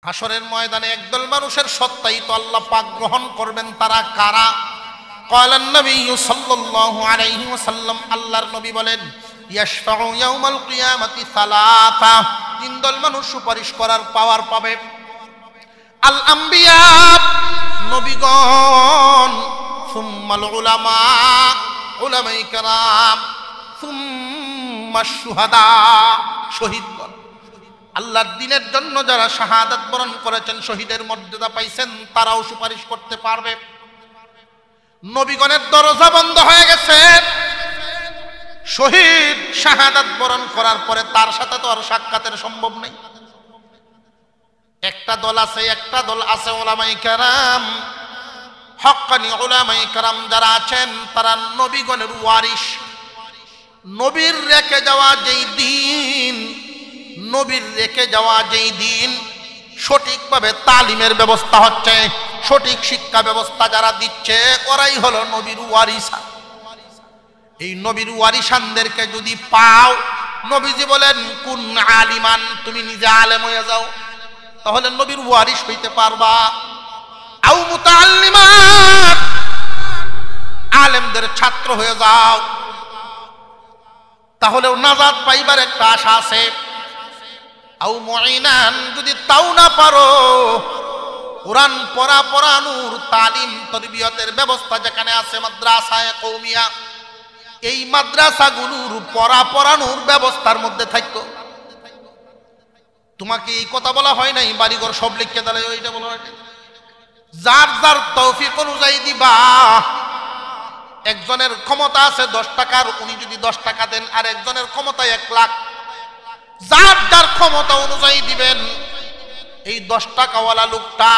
হাসরের ময়দানে একদল মানুষের সত্যায়িত আল্লাহ পাক গ্রহণ করবেন। তারা কারা? ক্বালান নবী সাল্লাল্লাহু আলাইহি ওয়াসাল্লাম, আল্লাহর নবী বলেন, ইয়াশফাউ ইয়াউমাল কিয়ামাতি সালাসা, তিন দল মানুষ সুপারিশ করার পাওয়ার পাবে। আল আম্বিয়া, নবীগণ, সুম্মাল উলামা, উলামায়ে কেরাম, সুম্মাশ শুহাদা, শহীদগণ। আল্লাহর দ্বীনের জন্য যারা শাহাদাত বরণ করেছেন, শহীদের মর্যাদা পাইছেন, তারাও সুপারিশ করতে পারবে। নবীগণের দরজা বন্ধ হয়ে গেছে। শহীদ শাহাদাত বরণ করার পরে তার সাথে তো আর সাক্ষাতের সম্ভব নেই। একটা দল আছে উলামায়ে কেরাম, হক্কানি উলামায়ে কেরাম যারা আছেন, তারা নবীগণের ওয়ারিশ। নবীর রেখে যাওয়া যেই দিন সঠিকভাবে তালিমের ব্যবস্থা হচ্ছে, সঠিক শিক্ষা ব্যবস্থা যারা দিচ্ছে, ওরাই হলো নবীর ওয়ারিসান। এই নবীর ওয়ারিসানদেরকে যদি পাও, নবীজি বলেন কুন আলিমান, তুমি নিজে আলেম হয়ে যাও, তাহলে নবীর ওয়ারিস হইতে পারবা। আও মুতাআল্লিমান, আলেমদের ছাত্র হয়ে যাও, তাহলেও নাজাত পাইবার একটা আশা আছে। আও মুঈনান, যদি তাও না পারো, কোরআন পড়ানোর তালিম তরবিয়তের ব্যবস্থা যেখানে আছে মাদ্রাসায়ে কওমিয়া, এই মাদ্রাসাগুলোর পড়ানোর ব্যবস্থার মধ্যে থাকতো। তোমাকে এই কথা বলা হয় নাই বাড়িঘর সব লিখে দিলে, ওইটা বলা হয়, যার যার তৌফিক অনুযায়ী দিবা। একজনের ক্ষমতা আছে 10 টাকার, উনি যদি 10 টাকা দেন, আর একজনের ক্ষমতা 1 লাখ, যার যার ক্ষমতা অনুযায়ী দিবেন। এই 10 টাকাওয়ালা লোকটা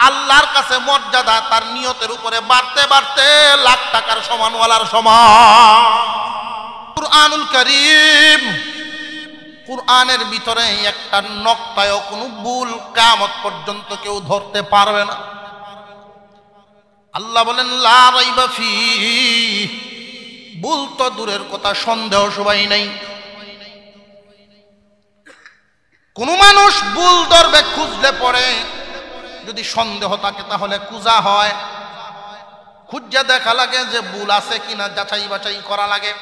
আল্লাহর কাছে মর্যাদা তার নিয়তের উপরে বাড়তে বাড়তে লাখ টাকার সমানওয়ালার সমান। কুরআনুল কারীম, কুরআনের ভিতরে একটা নক্তায়ও কোনো ভুল কিয়ামত পর্যন্ত কেউ ধরতে পারবে না। আল্লাহ বলেন লা রাইবা ফি, ভুল তো দূরের কথা, সন্দেহ সবাই নাই। কোন মানুষ ভুল ধরবে খুঁজলে পড়ে, যদি সন্দেহ থাকে তাহলে কুজা হয়, খুঁজা দেখা লাগে যে ভুল আছে কিনা, যাচাই বাছাই করা লাগে।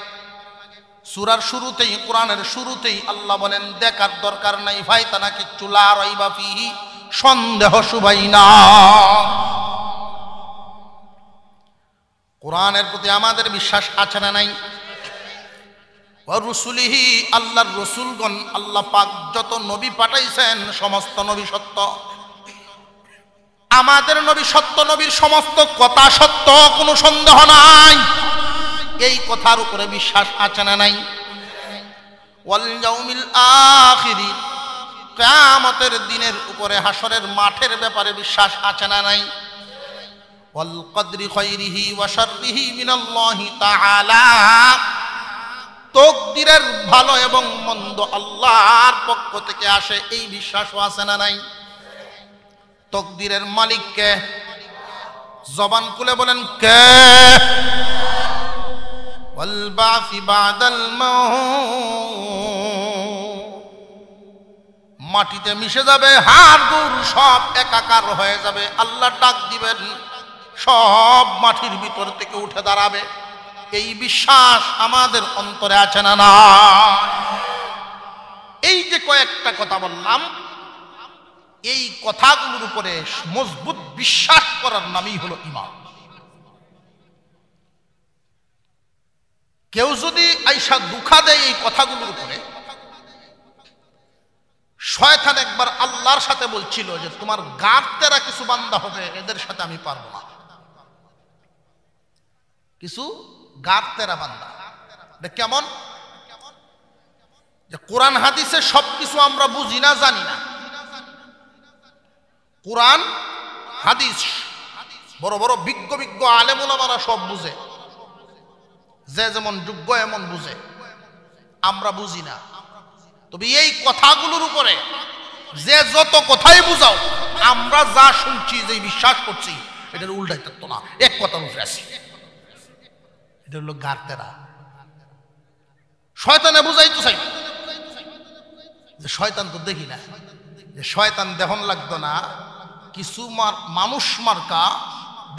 সূরার শুরুতেই, কোরআনের শুরুতেই আল্লাহ বলেন দেখার দরকার নাই, ফায়তানা কিচ্ছু, লা রাইবা ফিহি, সন্দেহ সুবাই না। কোরআনের প্রতি আমাদের বিশ্বাস আছে না নাই? ওয়া রুসুলিহি, আল্লাহর রসুলগণ, আল্লাহ পাক যত নবী পাঠাইছেন সমস্ত নবী সত্য। আমাদের নবী সত্য, নবীর সমস্ত কথা সত্য, কোনো সন্দেহ নাই। এই কথার উপরে বিশ্বাস আছে না নাই? ওয়াল ইয়াউমিল আখিরি, কিয়ামতের দিনের উপরে, হাসরের মাঠের ব্যাপারে বিশ্বাস আছে না নাই? ওয়াল কদরি খায়রিহি ওয়া শাররিহি মিনাল্লাহি তাআলা, তকদিরের ভালো এবং মন্দ আল্লাহর পক্ষ থেকে আসে, এই বিশ্বাসও আছে না নাই? তকদিরের মালিক কে? জবান খুলে বলেন কে? ওয়াল বাসি বাদাল মাউত, মাটিতে মিশে যাবে, হাড় গুড় সব একাকার হয়ে যাবে, আল্লাহ ডাক দিবেন, সব মাটির ভিতর থেকে উঠে দাঁড়াবে। এই বিশ্বাস আমাদের অন্তরে আছে না না? এই যে কয়েকটা কথা বললাম, এই কথাগুলোর উপরে মজবুত বিশ্বাস করার নামই হলো ঈমান। কেউ যদি আইসা দুঃখা দেয় এই কথাগুলোর উপরে, শয়তান একবার আল্লাহর সাথে বলছিল যে তোমার গাঁটতেরা কিছু বান্দা হবে, এদের সাথে আমি পারবো না। কিছু গাঁটতেরা বান্দা, কেমন? যে কোরআন হাদিসে সবকিছু আমরা বুঝি না, জানি না। কোরআন হাদিস বড় বড় বিজ্ঞ আলেম ওলামারা সব বুঝে, যে যেমন যোগ্য এমন বুঝে, আমরা বুঝি না। তবে এই কথাগুলোর উপরে যে যত কথাই বুঝাও, আমরা যা শুনছি, যে বিশ্বাস করছি, এটার উল্টাই থাকতো না, এক কথার উপরে আসি। এটা হলো গাঁটতেরা। শয়তানে বুঝাইতে চাই যে শয়তান তো দেখি না, যে শয়তান দেহন লাগতো না, কিছু মানুষ মার্কা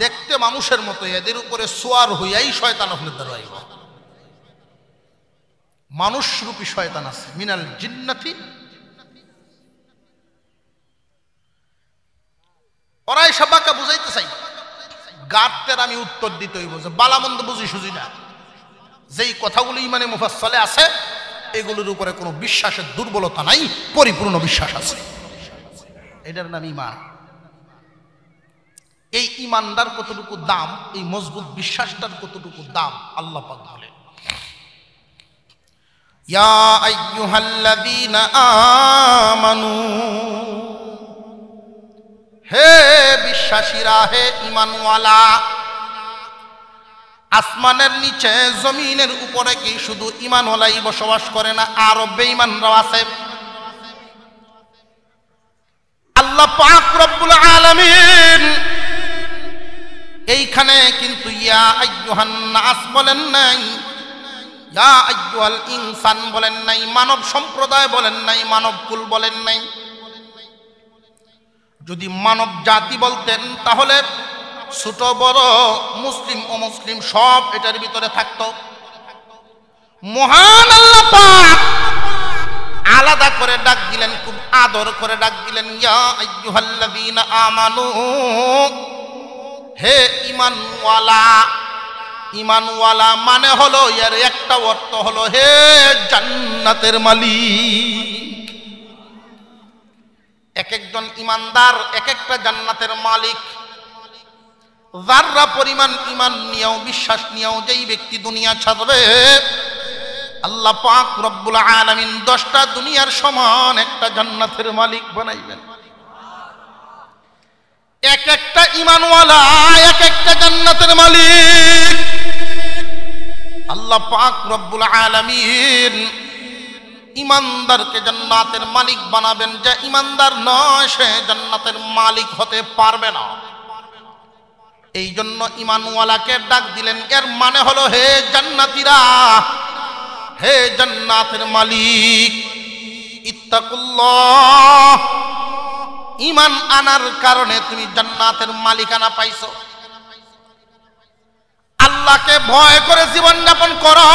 দেখতে মানুষের মতো, এদের উপরে সোয়ার হইয়াই শয়তান আপনার দ্বারা আইব। মানুষ রূপী শয়তান আছে, মিনাল জিন্নাতি। ওরাই সবাইকে বুঝাইতে চাই, গাতের আমি উত্তর দিতে হইব যে বালামন্দ বুঝি সুঝি না, যেই কথাগুলো ইমানে মুফাসসালে আছে এগুলোর উপরে কোনো বিশ্বাসের দুর্বলতা নাই, পরিপূর্ণ বিশ্বাস আছে। এটার নাম ইমান। এই ইমানদার কতটুকু দাম, এই মজবুত বিশ্বাসটার কতটুকু দাম আল্লাহ পাক বলেন, ইয়া আইয়ুহাল্লাযীনা আমানু, হে বিশ্বাসীরা, হে ঈমানওয়ালা। আসমানের নিচে জমিনের উপরে কি শুধু ঈমানওয়ালাই বসবাস করে না, আরো বেঈমানরাও আছে। আল্লাহ পাক রব্বুল আলামিন এইখানে কিন্তু ইয়া আইয়ুহান নাস বলেন নাই, ইয়া আইয়ুহাল ইনসান বলেন নাই, মানব সম্প্রদায় বলেন নাই, মানব কুল বলেন নাই। যদি মানব জাতি বলতেন তাহলে ছোট বড়, মুসলিম অমুসলিম সব এটার ভিতরে থাকতো। মহান আল্লাহ পাক আলাদা করে ডাক দিলেন, খুব আদর করে ডাক দিলেন, ইয়া আইয়ুহাল্লাযীনা আমানু, হে ঈমানওয়ালা। ঈমানওয়ালা মানে হলো, এর একটা অর্থ হলো হে জান্নাতের মালিক। এক একজন ঈমানদার এক একটা জান্নাতের মালিক। যাররা পরিমাণ ঈমান নিয়েও, বিশ্বাস নিয়েও যেই ব্যক্তি দুনিয়া ছাড়বে, আল্লাহ পাক রব্বুল আলামিন 10টা দুনিয়ার সমান একটা জান্নাতের মালিক বানাইবেন। এক একটা ঈমানওয়ালা এক একটা জান্নাতের মালিক। আল্লাহ পাক রব্বুল আলামিন ঈমানদারকে জান্নাতের মালিক বানাবেন, যে ঈমানদার নয় সে জান্নাতের মালিক হতে পারবে না। এই জন্য ঈমানওয়ালাকে ডাক দিলেন, এর মানে হলো হে জান্নাতীরা, হে জান্নাতের মালিক, ইত্তাকুল্লাহ। ঈমান আনার কারণে তুমি জান্নাতের মালিকানা পাইছো। আল্লাহকে ভয় করে জীবন যাপন করো।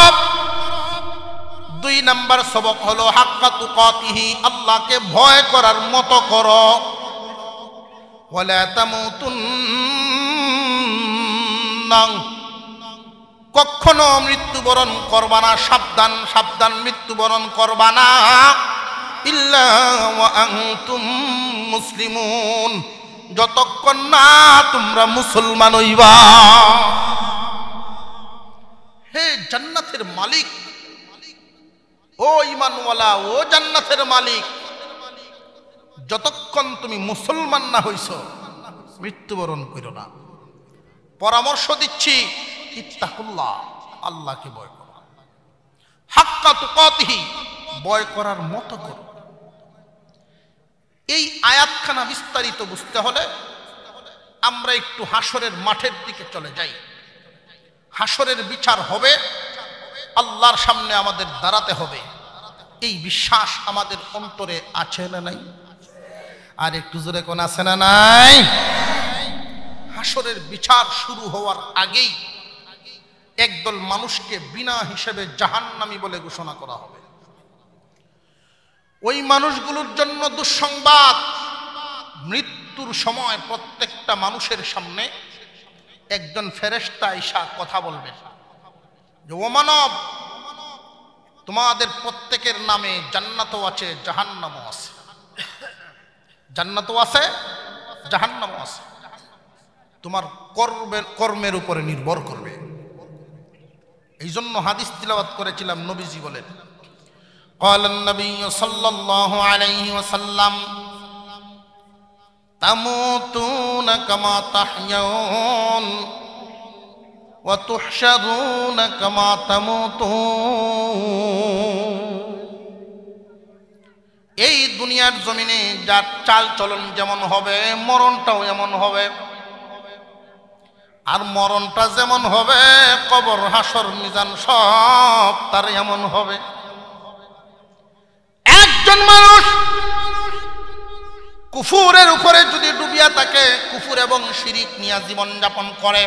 2 নাম্বার সবক হলো হাক্কা তুকাতিহি, আল্লাহকে ভয় করার মতো করো। ওয়ালা তামুতুন্না, কখনো মৃত্যুবরণ করবা না, সাবধান সাবধান মৃত্যুবরণ করবা না, ইল্লা ওয়া আনতুম মুসলিমুন, যতক্ষণ না তোমরা মুসলমান হইবা। হে জান্নাতের মালিক, ও ঈমানওয়ালা, ও জান্নাতের মালিক, যতক্ষণ তুমি মুসলমান না হইছ মৃত্যুবরণ করো না। পরামর্শ দিচ্ছি, ইত্তাকুল্লাহ, আল্লাহকে ভয় করো, হাক্কা তুকাতিহি, ভয় করার মতো করো। এই আয়াতখানা বিস্তারিত বুঝতে হলে আমরা একটু হাসরের মাঠের দিকে চলে যাই। হাসরের বিচার হবে, আল্লাহর সামনে আমাদের দাঁড়াতে হবে, এই বিশ্বাস আমাদের অন্তরে আছে না নাই? আর একটু জোরে কোন আছে না নাই? হাসরের বিচার শুরু হওয়ার আগেই একদল মানুষকে বিনা হিসেবে জাহান্নামী বলে ঘোষণা করা হবে। ওই মানুষগুলোর জন্য দুঃসংবাদ, মৃত্যুর সময় প্রত্যেকটা মানুষের সামনে একজন ফেরেশতা আইসা কথা বলবেন যে, ও মানব, তোমাদের প্রত্যেকের নামে জান্নাতও আছে, জাহান্নামও আছে। জান্নাতও আছে, জাহান্নামও আছে, তোমার কর্মের উপরে নির্ভর করবে। এই জন্য হাদিস তিলাওয়াত করেছিলাম, নবীজি বলেন, قال النبي صلى الله عليه وسلم تموتون كما تحيون وتحشرون كما تموتون। এই দুনিয়ার জমিনে যার চাল চলন যেমন হবে, মরণটাও এমন হবে। আর মরণটা যেমন হবে, কবর, হাসর, মিজান সব তার এমন হবে। একজন মানুষ কুফুরের উপরে যদি ডুবিয়া থাকে, কুফুর এবং শিরিক নিয়ে জীবন যাপন করে,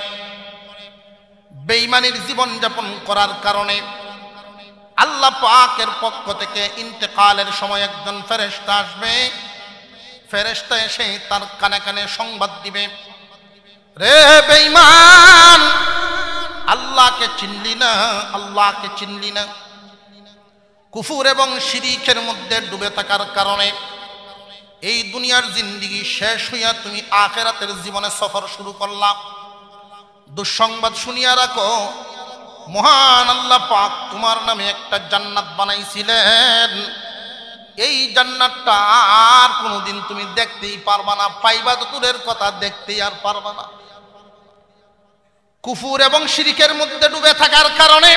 বেঈমানির জীবন যাপন করার কারণে আল্লাহ পাকের পক্ষ থেকে ইন্তেকালের সময় একজন ফেরেশতা আসবে। ফেরেশতা এসে তার কানে কানে সংবাদ দিবে, রে বেঈমান, আল্লাহকে চিনলি না, আল্লাহকে চিনলি না। কুফুর এবং শিরিকের মধ্যে ডুবে থাকার কারণে এই দুনিয়ার জিন্দেগি শেষ হইয়া তুমি আখিরাতের জীবনে সফর শুরু করলাম। দুঃসংবাদ শুনিয়া রাখো, মহান আল্লাহ পাক তোমার নামে একটা জান্নাত বানাইছিলেন। এই জান্নাতটা আর কোনোদিন তুমি দেখতেই পারবা না, পাইবা তো দূরের কথা, দেখতেই আর পারবা না। কুফুর এবং শিরিকের মধ্যে ডুবে থাকার কারণে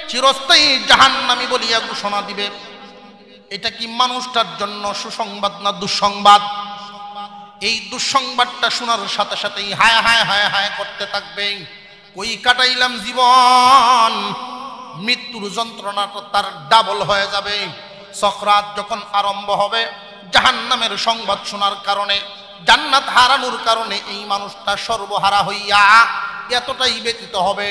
চিরস্থায়ী জাহান্নামী বলিয়া ঘোষণা দিবে। এটা কি মানুষটার জন্য সুসংবাদ না দুঃসংবাদ? এই দুঃসংবাদটা শোনার সাথে সাথেই হায় হায় হায় হায় করতে থাকবে। কই কাটাইলাম জীবন, মৃত্যুর যন্ত্রণাটা তার ডাবল হয়ে যাবে। সকরাত যখন আরম্ভ হবে, জাহান্নামের সংবাদ শোনার কারণে, জান্নাত হারানোর কারণে এই মানুষটা সর্বহারা হইয়া এতটাই ব্যতীত হবে।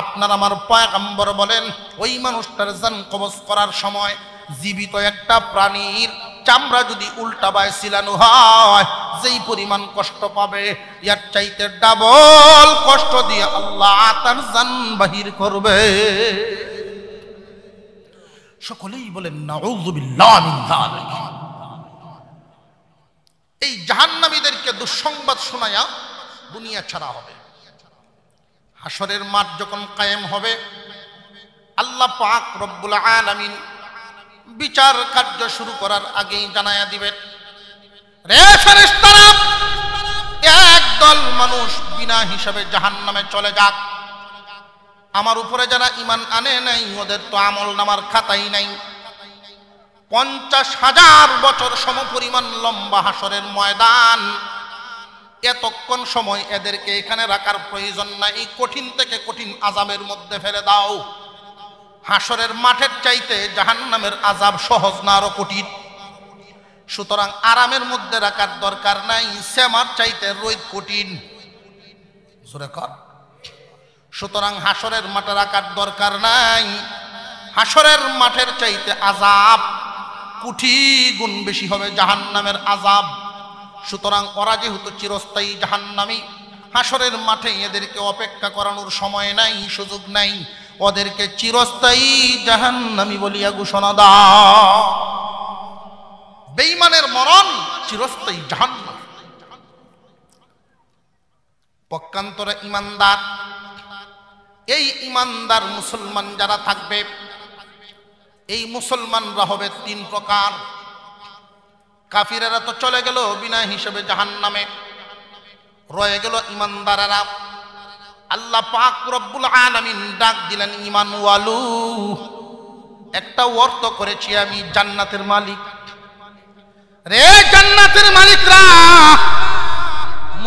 আপনার আমার পয়গম্বর বলেন, ওই মানুষটার জান কবজ করার সময় জীবিত একটা প্রাণীর চামড়া যদি উল্টা বায় ছিলানো হয়, যেই পরিমাণ কষ্ট পাবে, এর চাইতে ডাবল কষ্ট দিয়ে আল্লাহ তার জান বাহির করবে। সকলেই বলেন নাউযুবিল্লাহ মিন যালিক। এই জাহান্নামীদেরকে দুঃসংবাদ শোনায়া দুনিয়া ছাড়া হবে। হাসরের মাঠ যখন কায়েম হবে, আল্লাহ পাক রব্বুল আলামিন বিচার কার্য শুরু করার আগেই জানায়া দিবেন, রে ফেরেশতারা, একদল মানুষ বিনা হিসাবে জাহান্নামে চলে যাক। আমার উপরে যারা ঈমান আনে নাই, ওদের তো আমল নামার খাতাই নাই। 50,000 বছর সমপরিমাণ লম্বা হাসরের ময়দান, এতক্ষণ সময় এদেরকে এখানে রাখার প্রয়োজন নাই। কঠিন থেকে কঠিন আযাবের মধ্যে ফেলে দাও। হাসরের মাঠের চাইতে জাহান্নামের আযাব সহজ না আরো কঠিন। সুতরাং আরামের মধ্যে রাখার দরকার নাই, সেমার চাইতে রোদ কঠিন। সুতরাং হাসরের মাঠে রাখার দরকার নাই। হাসরের মাঠের চাইতে আযাব কোটি গুণ বেশি হবে জাহান্নামের আযাব। সুতরাং ওরা যেহেতু চিরস্থায়ী জাহান্নামী, হাসরের মাঠে এদেরকে অপেক্ষা করানোর সময় নাই, সুযোগ নাই। ওদেরকে চিরস্থায়ী জাহান্নামী বলিয়া ঘোষণা দাও। বেঈমানের মরণ চিরস্থায়ী জাহান্নাম। পক্ষান্তরে ঈমানদার, এই ঈমানদার মুসলমান যারা থাকবে, এই মুসলমানরা হবে 3 প্রকার। কাফিরেরা তো চলে গেল বিনা হিসেবে জাহান্নামে, রয়ে গেল ঈমানদারেরা। আল্লাহ পাক রব্বুল আলামিন ডাক দিলেন ঈমান ওয়ালু। একটা অর্থ করেছি আমি, জান্নাতের মালিক। রে জান্নাতের মালিকরা,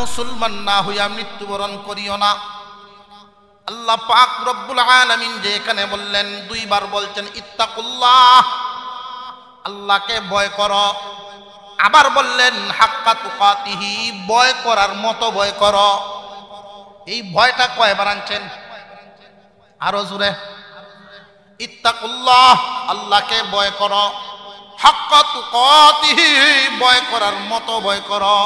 মুসলমান না হইয়া মৃত্যুবরণ করিও না। আল্লাহ পাক রব্বুল আলামিন যে এখানে বললেন, 2 বার বলছেন ইত্তাকুল্লাহ, আল্লাহকে ভয় করো। আবার বললেন হাক্কা তুকাতিহি, ভয় করার মতো ভয় করো। এই ভয়টা কয়বার আনছেন? আরো জোরে, ইত্তাকুল্লাহ, আল্লাহকে ভয় করো। হাক্কা তুকাতিহি, ভয় করার মতো ভয় করো।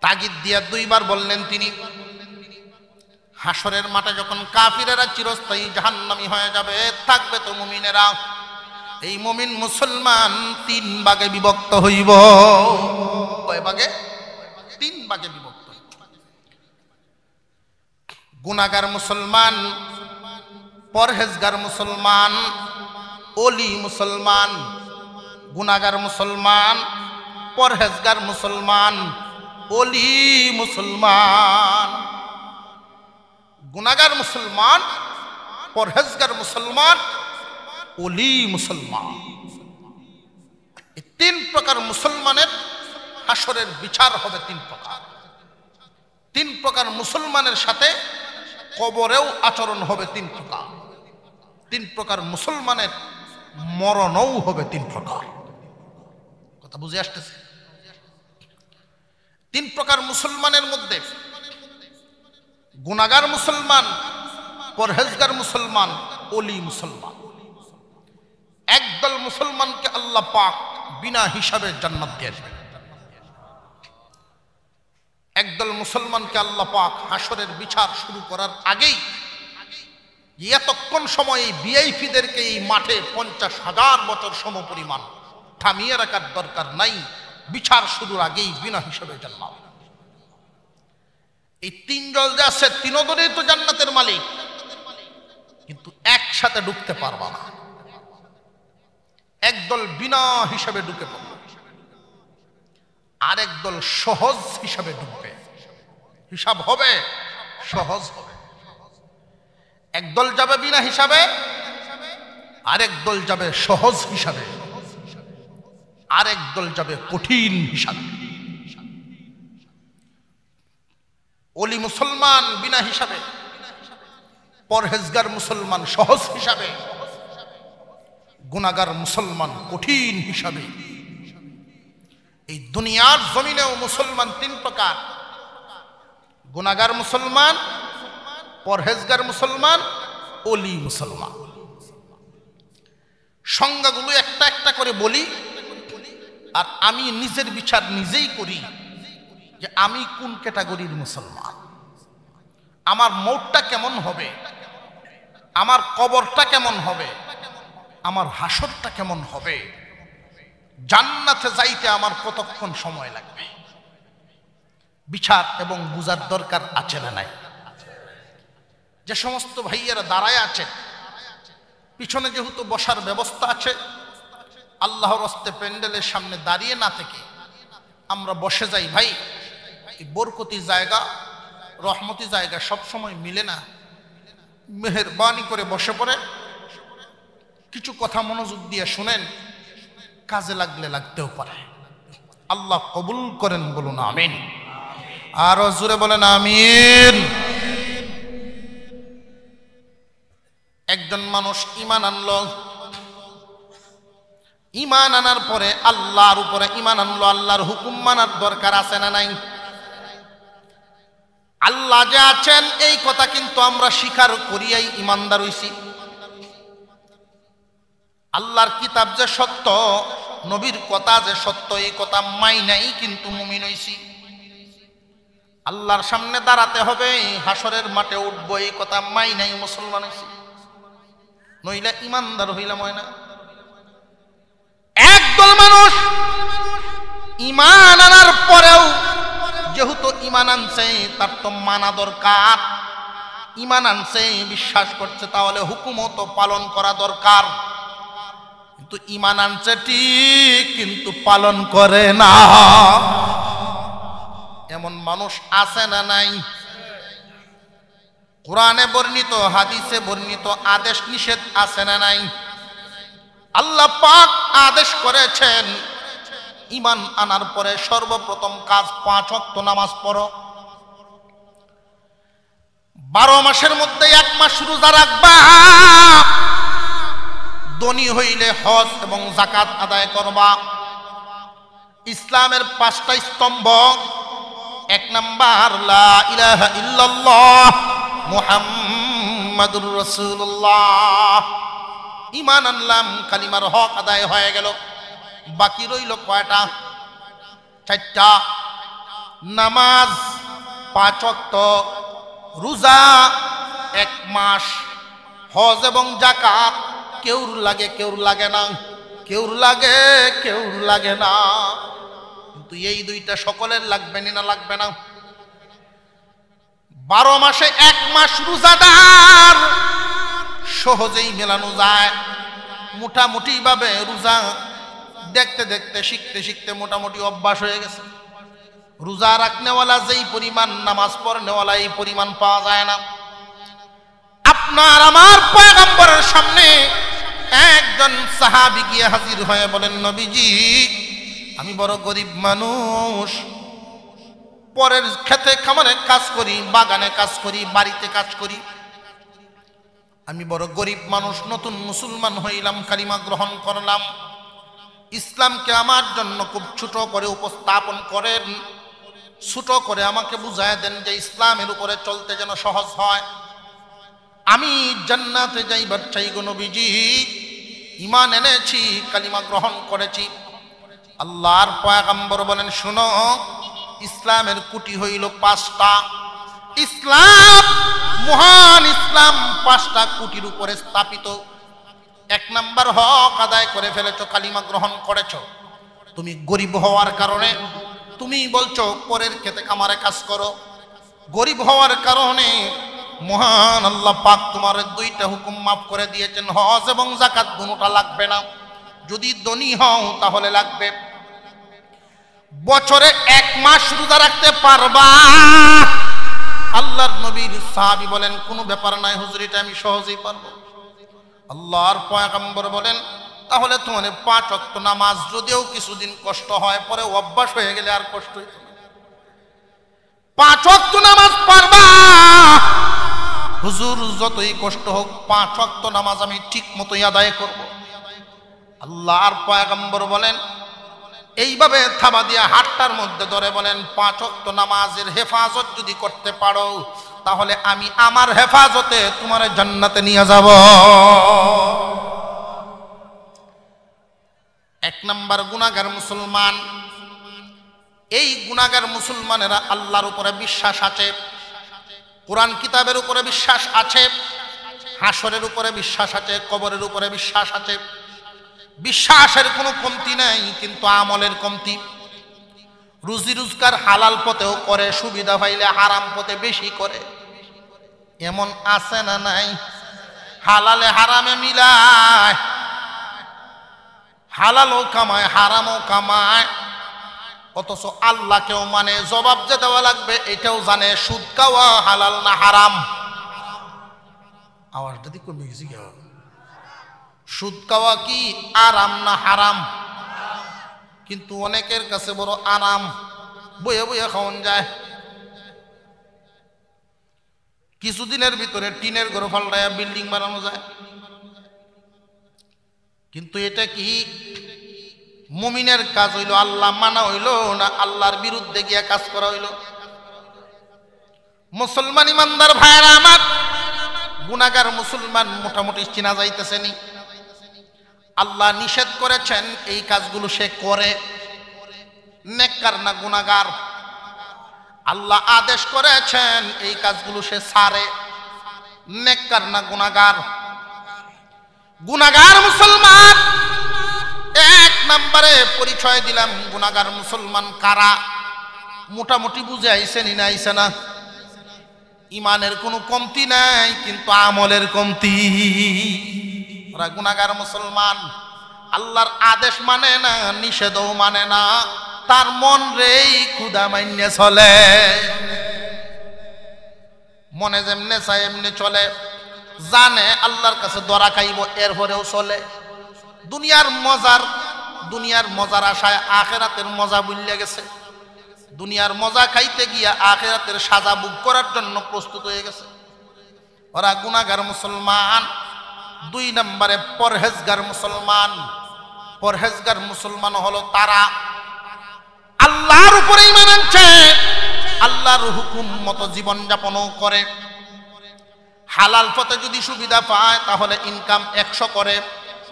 তাগিদ দিয়া 2 বার বললেন তিনি। হাসরের মাঠে যখন কাফিরেরা চিরস্থায়ী জাহান্নামী হয়ে যাবে, থাকবে তো মুমিনেরা। এই মুমিন মুসলমান 3 ভাগে বিভক্ত হইব। কয় ভাগে? 3 ভাগে বিভক্ত। গুনাহগার মুসলমান, পরহেজগার মুসলমান, ওলি মুসলমান। গুনাহগার মুসলমান, পরহেজগার মুসলমান, ওলি মুসলমান। গুনাহগার মুসলমান, পরহেজগার মুসলমান, ওলি মুসলমান। এই 3 প্রকার মুসলমানের হাসরের বিচার হবে। 3 প্রকার। 3 প্রকার মুসলমানের সাথে কবরেও আচরণ হবে 3 প্রকার। 3 প্রকার মুসলমানের মরণও হবে 3 প্রকার। কথা বুঝে আসতেছে? তিন প্রকার মুসলমানের মধ্যে গুনাহগার মুসলমান, পরহেজগার মুসলমান, ওলি মুসলমান। একদল মুসলমানকে আল্লাহ পাক বিনা হিসাবে জান্নাত দিয়ে আসবেন। একদল মুসলমানকে আল্লাহ পাক হাসরের বিচার শুরু করার আগেই এতক্ষণ সময় এই ভিআইপিদেরকে এই মাঠে 50,000 বছর সমপরিমাণ থামিয়ে রাখার দরকার নাই। বিচার শুরুর আগেই বিনা হিসাবে জান্নাত। এই তিন দল যে আছে, তিন দলই তো জান্নাতের মালিক, কিন্তু একসাথে ঢুকতে পারবা না। একদল বিনা হিসাবে ঢুকে পড়বে, আরেক দল সহজ হিসাবে ঢুকবে। হিসাব হবে, সহজ হবে। একদল যাবে বিনা হিসাবে, আরেক দল যাবে সহজ হিসাবে, আরেক দল যাবে কঠিন হিসাবে। ওলি মুসলমান বিনা হিসাবে, পরহেজগার মুসলমান সহজ হিসাবে, গুনাহগার মুসলমান কঠিন হিসাবে। এই দুনিয়ার জমিনেও মুসলমান তিন প্রকার: গুনাহগার মুসলমান, পরহেজগার মুসলমান, ওলি মুসলমান। সংজ্ঞাগুলো একটা একটা করে বলি, আর আমি নিজের বিচার নিজেই করি যে আমি কোন ক্যাটাগরির মুসলমান, আমার মৌতটা কেমন হবে, আমার কবরটা কেমন হবে, আমার হাসরটা কেমন হবে, জান্নাতে যাইতে আমার কতক্ষণ সময় লাগবে। বিচার এবং বুঝার দরকার আছে না নাই? যে সমস্ত ভাইয়েরা দাঁড়ায় আছেন, পিছনে যেহেতু বসার ব্যবস্থা আছে, আল্লাহর হস্তে প্যান্ডেলের সামনে দাঁড়িয়ে না থেকে আমরা বসে যাই। ভাই, এই বরকতি জায়গা, রহমতি জায়গা সব সময় মিলে না। মেহেরবানি করে বসে পড়ে কিছু কথা মনোযোগ দিয়ে শুনেন, কাজে লাগলে লাগতেও পারে। আল্লাহ কবুল করেন, বলুন আমিন। আরো জোরে বলেন আমিন। একজন মানুষ ঈমান আনলো, ঈমান আনার পরে আল্লাহর উপরে ঈমান আনলো, আল্লাহর হুকুম মানার দরকার আছে না নাই? আল্লাহ যে আছেন এই কথা কিন্তু আমরা স্বীকার করিয়াই ঈমানদার হইছি। আল্লাহর কিতাব যে সত্য, নবীর কথা যে সত্য, এই কথা মাইনাই কিন্তু মুমিন হইছি। আল্লাহর সামনে দাঁড়াতে হবে, হাসরের মাঠে উঠবো, এই কথা মাইনাই মুসলমান হইছি। নইলে ঈমানদার হইলাম হয় না। একদল মানুষ ঈমান আনার পরেও যেহেতু ঈমান আনছে তার তো মানা দরকার। ঈমান আনছে, বিশ্বাস করছে, তাহলে হুকুমও তো পালন করা দরকার। কিন্তু ঈমান আনছে ঠিক, কিন্তু পালন করে না। এমন মানুষ আছে না নাই? কোরআনে বর্ণিত, হাদিসে বর্ণিত আদেশ নিষেধ আছে না নাই? আল্লাহ পাক আদেশ করেছেন ঈমান আনার পরে সর্বপ্রথম কাজ 5 ওয়াক্ত নামাজ পড়ো, 12 মাসের মধ্যে 1 মাস রোজা রাখবা, ধনী হইলে হজ এবং যাকাত আদায় করবা। ইসলামের 5টা স্তম্ভ: 1 নাম্বার লা ইলাহা ইল্লাল্লাহ মুহাম্মাদুর রাসূলুল্লাহ। ঈমান আনলাম, কালিমার হক আদায় হয়ে গেল। বাকি রইল কয়টা? 4টা। নামাজ 5 ওয়াক্ত, রোজা 1 মাস, হজ এবং যাকাত কেউর লাগে কেউর লাগে না, কেউর লাগে কেউর লাগে না। কিন্তু এই দুইটা সকলের লাগবে না লাগবে না? 12 মাসে 1 মাস রোজাদার সহজেই মেলানো যায়। মোটামুটি ভাবে রোজা দেখতে দেখতে, শিখতে শিখতে মোটামুটি অভ্যাস হয়ে গেছে। রোজা রাখনেওয়ালা যেই পরিমাণ, নামাজ পড়নেওয়ালা এই পরিমাণ পাওয়া যায় না। আপনার আমার পয়গম্বরের সামনে একজন সাহাবী গিয়ে হাজির হয়ে বলেন, নবীজি, আমি বড় গরিব মানুষ, পরের খেতে খামারে কাজ করি, বাগানে কাজ করি, বাড়িতে কাজ করি। আমি বড় গরিব মানুষ, নতুন মুসলমান হইলাম, কালিমা গ্রহণ করলাম। ইসলামকে আমার জন্য খুব ছোট করে উপস্থাপন করেন, ছোট করে আমাকে বুঝায় দেন যে ইসলামের উপরে চলতে যেন সহজ হয়। আমি জান্নাতে যাইবার চাই গো নবীজি, ঈমান এনেছি, কালিমা গ্রহণ করেছি। আল্লাহর পয়গম্বর বলেন, শুনো, ইসলামের কুটি হইল 5টা। ইসলাম, মহান ইসলাম 5টা কুটির উপরে স্থাপিত। 1 নাম্বার, হক আদায় করে ফেলেছো, কালিমা গ্রহণ করেছো। তুমি গরিব হওয়ার কারণে তুমি বলছো পরের খেতে কামারে কাজ করো। গরিব হওয়ার কারণে মহান আল্লাহ পাক তোমার 2টা হুকুম মাফ করে দিয়েছেন, হজ এবং যাকাত দুটোটা লাগবে না। যদি ধনী হও তাহলে লাগবে। বছরে 1 মাস রোজা রাখতে পারবা। আল্লাহর নবীর সাহাবী বলেন, কোনো ব্যাপার নাই হুজুর, এটা আমি সহজেই পারবো। আল্লাহর পয়গম্বর বলেন, তাহলে তোমার 5 ওয়াক্ত নামাজ যদিও কিছুদিন কষ্ট হয়, পরে অভ্যাস হয়ে গেলে আর কষ্ট হইত না। 5 ওয়াক্ত নামাজ পারবা। হুজুর, যতই কষ্ট হোক 5 ওয়াক্ত নামাজ আমি ঠিক মতোই আদায় করব। আল্লাহর পয়গম্বর বলেন, এইভাবে থাবা দিয়া হাতটার মধ্যে ধরে বলেন, 5 ওয়াক্ত নামাজের হেফাজত যদি করতে পারো, তাহলে আমি আমার হেফাজতে তোমার জান্নাতে নিয়ে যাব। 1 নাম্বার, গুনাহগার মুসলমান। এই গুনাহগার মুসলমানেরা আল্লাহর উপরে বিশ্বাস আছে, কোরআন কিতাবের উপরে বিশ্বাস আছে, হাসরের উপরে বিশ্বাস আছে, কবরের উপরে বিশ্বাস আছে। বিশ্বাসের কোনো কমতি নাই, কিন্তু আমলের কমতি। রুজি রোজগার হালাল পথেও করে, সুবিধা পাইলে হারাম পথে বেশি করে। এমন আছে না নাই? হালালে হারামে মিলায়, হালালও কামায় হারামও কামায়, অথচ আল্লাহকেও মানে, জবাব যে দেওয়া লাগবে এটাও জানে, সুদ খাওয়া হালাল না হারাম। আওয়াজটা দিয়ে কমে গেছি কেউ? সুদ খাওয়া কি আরাম না হারাম? কিন্তু অনেকের কাছে বড় আরাম, বইয়ে বইয়ে খাওয়ান যায়। কিছুদিনের ভিতরে টিনের ঘর পাল্টায়া বিল্ডিং বানানো যায়। কিন্তু এটা কি মুমিনের কাজ হইল? আল্লাহ মানা হইল না আল্লাহর বিরুদ্ধে গিয়া কাজ করা হইল? মুসলমান ইমানদার ভাইরা আমার, গুনাহগার মুসলমান মোটামুটি চিনা যাইতেছে নি। আল্লাহ নিষেধ করেছেন এই কাজগুলো সে করে, নেককার না গুনাহগার। আল্লাহ আদেশ করেছেন এই কাজগুলো সে ছাড়ে, নেককার না গুনাহগার? গুনাহগার মুসলমান, 1 নম্বরে পরিচয় দিলাম গুনাহগার মুসলমান কারা। মোটামুটি বুঝে আইছেন না আইছে না? ইমানের কোনো কমতি নাই, কিন্তু আমলের কমতি। ওরা গুনাহগার মুসলমান, আল্লাহর আদেশ মানে না, নিষেধও মানে না, তার মন রেই ক্ষুধা মাইনে চলে, মনে যেমনে চায় এমনি চলে, জানে আল্লাহর কাছে ধরা খাইব, এরপরেও চলে। দুনিয়ার মজার আশায় আখিরাতের মজা ভুলে গেছে। দুনিয়ার মজা খাইতে গিয়া আখিরাতের সাজা ভোগ করার জন্য প্রস্তুত হয়ে গেছে। ওরা গুনাহগার মুসলমান। 2 নম্বরে পরহেজগার মুসলমান। পরহেজগার মুসলমান হলো তারা আল্লাহর উপরে ঈমান আনছে, আল্লাহর হুকুম মতো জীবন যাপনও করে। হালাল পথে যদি সুবিধা পায় তাহলে ইনকাম 100 করে,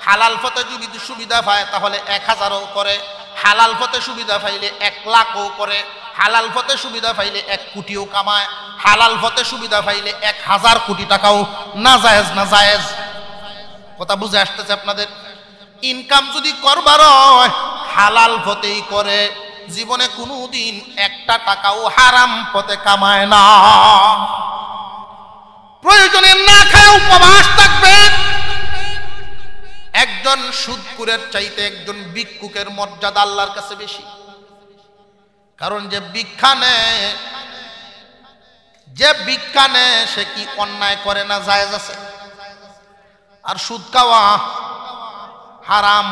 হালাল পথে যদি সুবিধা পায় তাহলে 1000ও করে, হালাল পথে সুবিধা পাইলে 1 লাখও করে, হালাল পথে সুবিধা পাইলে 1 কোটিও কামায়, হালাল পথে সুবিধা পাইলে 1000 কোটি টাকাও নাজায়েজ নাজায়েজ। কথা বুঝে আসতেছে আপনাদের? ইনকাম যদি করবার হয় হালাল পথেই করে, জীবনে কোনোদিন 1টা টাকাও হারাম পথে কামায় না। প্রয়োজনে না খায় উপবাস থাকবে। একজন সুদখোরের চাইতে একজন ভিক্ষুকের মর্যাদা আল্লাহর কাছে বেশি। কারণ যে ভিক্ষা নেয় সে কি অন্যায় করে না? জায়েজ আছে। আর সুদ খাওয়া হারাম।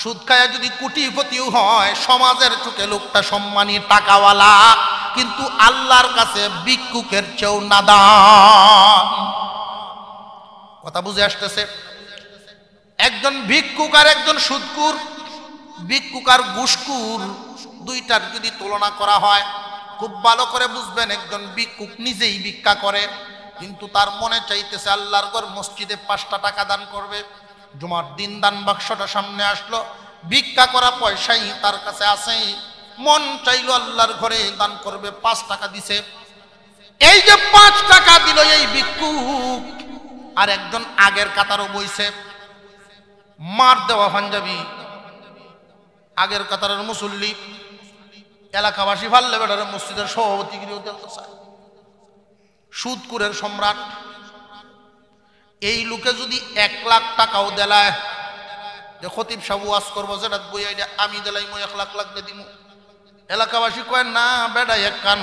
সুদ খায়া যদি কোটিপতিও হয়, সমাজের চোখে লোকটা সম্মানী টাকাওয়ালা, কিন্তু আল্লাহর কাছে ভিক্ষুকের চেয়েও নাদান। কথা বুঝে আসতেছে? একজন ভিক্ষুক আর একজন সুদখোর ভিক্ষুক আর ঘুষখোর দুইটার যদি তুলনা করা হয়, খুব ভালো করে বুঝবেন, একজন ভিক্ষুক নিজেই ভিক্ষা করে, কিন্তু তার মনে চাইতেছে আল্লাহর ঘর মসজিদে 5টা টাকা দান করবে। জুমার দিন দান বাক্সটা সামনে আসলো, ভিক্ষা করা পয়সাই তার কাছে আছে, মন চাইলো আল্লাহর ঘরে দান করবে, 5 টাকা দিছে। এই যে 5 টাকা দিল এই ভিক্ষুক, আর একজন আগের কাতারও বইছে, মার দেওয়া পাঞ্জাবি, আগের কাতারের মুসল্লি, এলাকাবাসী ভাল্লে বেটারে মসজিদের সভাপতি গিরিও দিতে চায়, সুদকুরের সম্রাট। এই লোকে যদি 1 লাখ টাকাও দেলায়, যে খতিব সাহেব ওয়াজ করবো, যেটা বই আইডিয়া আমি দিলাই 1 লাখ লাগলে দিমু, এলাকাবাসী কয় না বেটা এক কান,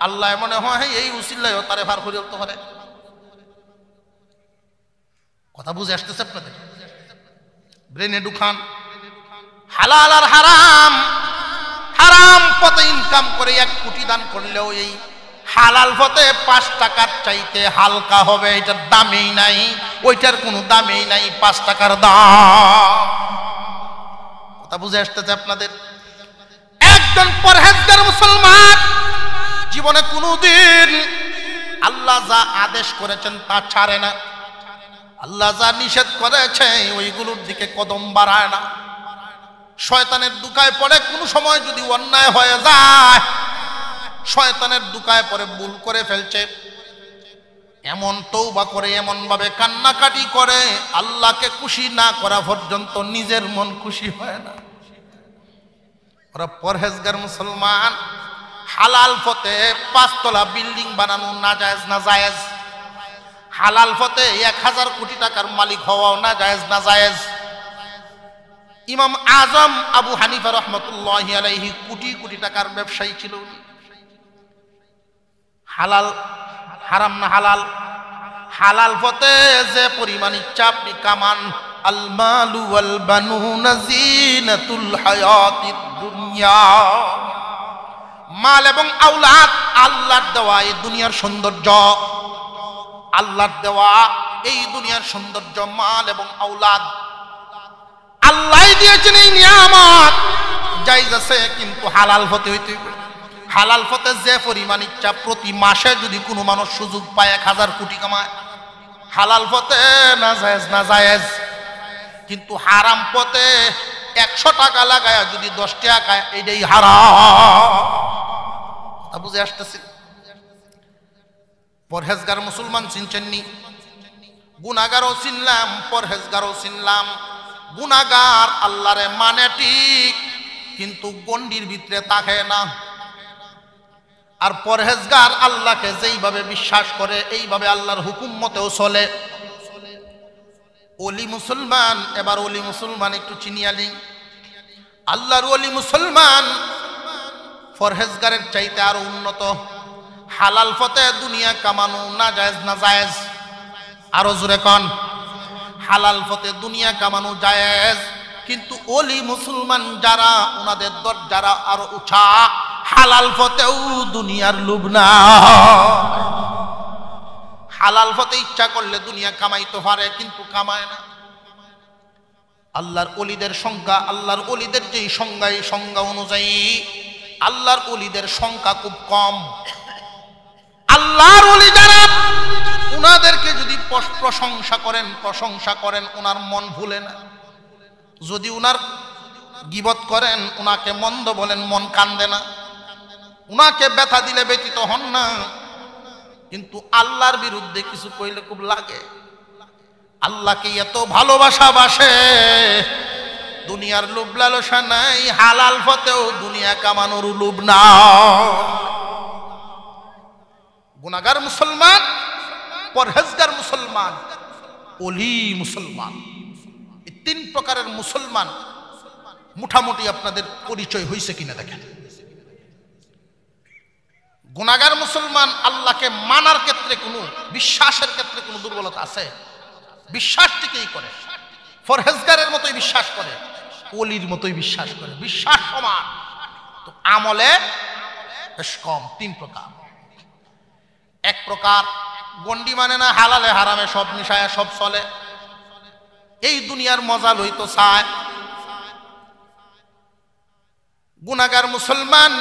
আল্লাহ মনে হয় এই উসিল্লায় তারে ভার করে উঠতে পারে। কথা বুঝে আসতেছে আপনাদের? ব্রেনে ঢুকান। হালাল আর হারাম, হারাম পথে ইনকাম করে 1 কোটি দান করলেও এই হালাল পথে 5 টাকার চাইতে হালকা হবে, এটার দামেই নাই, ওইটার কোনো দামেই নাই 5 টাকার দাম। কথা বুঝে আসতেছে আপনাদের? একজন পরহেজগার মুসলমান জীবনে কোনোদিন আল্লাহ যা আদেশ করেছেন তা ছাড়ে না, আল্লাহ যা নিষেধ করেছে ওইগুলোর দিকে কদম বাড়ায় না। শয়তানের দুকায় পড়ে কোনো সময় যদি অন্যায় হয়ে যায়, শয়তানের দুকায় পড়ে ভুল করে ফেলছে, এমন তওবা করে, এমন ভাবে কান্নাকাটি করে, আল্লাহকে খুশি না করা পর্যন্ত নিজের মন খুশি হয় না। ওরা পরহেজগার মুসলমান। হালাল পথে 5 তলা বিল্ডিং বানানো নাজায়েজ না জায়েজ? হালাল পথে 1000 কোটি টাকার মালিক হওয়াও নাজায়েজ না জায়েজ? ইমাম আজম আবু হানিফা রহমতুল্লাহি আলাইহি কোটি কোটি টাকার ব্যবসায়ী ছিল। হালাল হারাম না হালাল? হালাল পথে যে পরিমাণ ইচ্ছা আপনি কামান, আল মালু ওয়াল বানুনা জিনাতুল হায়াতিদ দুনিয়া, মাল এবং আওলাদ আল্লাহর দেওয়া এই দুনিয়ার সৌন্দর্য, আল্লাহর দেওয়া এই দুনিয়ার সৌন্দর্য, মাল এবং আওলাদ আল্লাহ দিয়েছেন এই নিয়ামত, জায়েজ আছে, কিন্তু হালাল পথে হইতে হবে। হালাল পথে যে পরিমাণ ইচ্ছা, প্রতি মাসে যদি কোনো মানুষ সুযোগ পায় 1000 কোটি কামায়, হালাল পথে না জায়েজ না জায়েজ? কিন্তু হারাম পথে 100 টাকা লাগায় যদি 10 টাকা খায়, এইটাই হারাম। বুঝে আসতেছি? পরহেজগার মুসলমান চিনছেননি? গুনাহগারও চিনলাম, পরহেজগারও চিনলাম। গুনাহগার আল্লাহরে মানে ঠিক, কিন্তু গন্ডির ভিতরে থাকে না। আর পরহেজগার আল্লাহকে যেইভাবে বিশ্বাস করে এইভাবে আল্লাহর হুকুম মতেও চলে। ওলি মুসলমান, এবার ওলি মুসলমান একটু চিনিয়ালি। আল্লাহর ওলি মুসলমান পরহেজগারের চাইতে আরো উন্নত। হালাল পথে দুনিয়া কামানো না জায়েজ না জায়েজ? আরো জোরে কন। হালাল পথে দুনিয়া কামানো জায়েজ, কিন্তু ওলি মুসলমান যারা, ওনাদের দরজারা আরো উঁচা। হালাল পথেও দুনিয়ার লোভ না। হালাল পথে ইচ্ছা করলে দুনিয়া কামাইতে পারে, কিন্তু কামায় না। আল্লাহর ওলিদের সংখ্যা, আল্লাহর ওলিদের যেই সংজ্ঞা, এই সংজ্ঞা অনুযায়ী আল্লাহর ওলিদের সংখ্যা খুব কম। আল্লাহর ওলি যারা, উনাদেরকে যদি প্রশংসা করেন, উনার মন ভুলে না। যদি উনার গীবত করেন, উনাকে মন্দ বলেন, মন কান্দে না। উনাকে ব্যথা দিলে ব্যথিত হন না, কিন্তু আল্লাহর বিরুদ্ধে কিছু কইলে খুব লাগে। আল্লাহকে এত ভালোবাসা বাসে, দুনিয়ার লোভ লালসা নাই, হালাল পথেও দুনিয়া কামানোর লোভ না। গুনাহগার মুসলমান, পরহেজগার মুসলমান, ওলি মুসলমান, এই 3 প্রকারের মুসলমান মোটামুটি আপনাদের পরিচয় হয়েছে কিনা দেখেন। গুনাহগার মুসলমান আল্লাহকে মানার ক্ষেত্রে কোনো, বিশ্বাসের ক্ষেত্রে কোনো দুর্বলতা আছে? বিশ্বাস ঠিকই করে, পরহেজগারের মতোই বিশ্বাস করে, ওলির মতোই বিশ্বাস করে, বিশ্বাস সমান, তো আমলে বেশ কম। 3 প্রকার। 1 প্রকার গন্ডি মানে না, হালালে হারামে সব মিশায় সব চলে, এই দুনিয়ার মজা লইতো চায়। গুনাহগার মুসলমান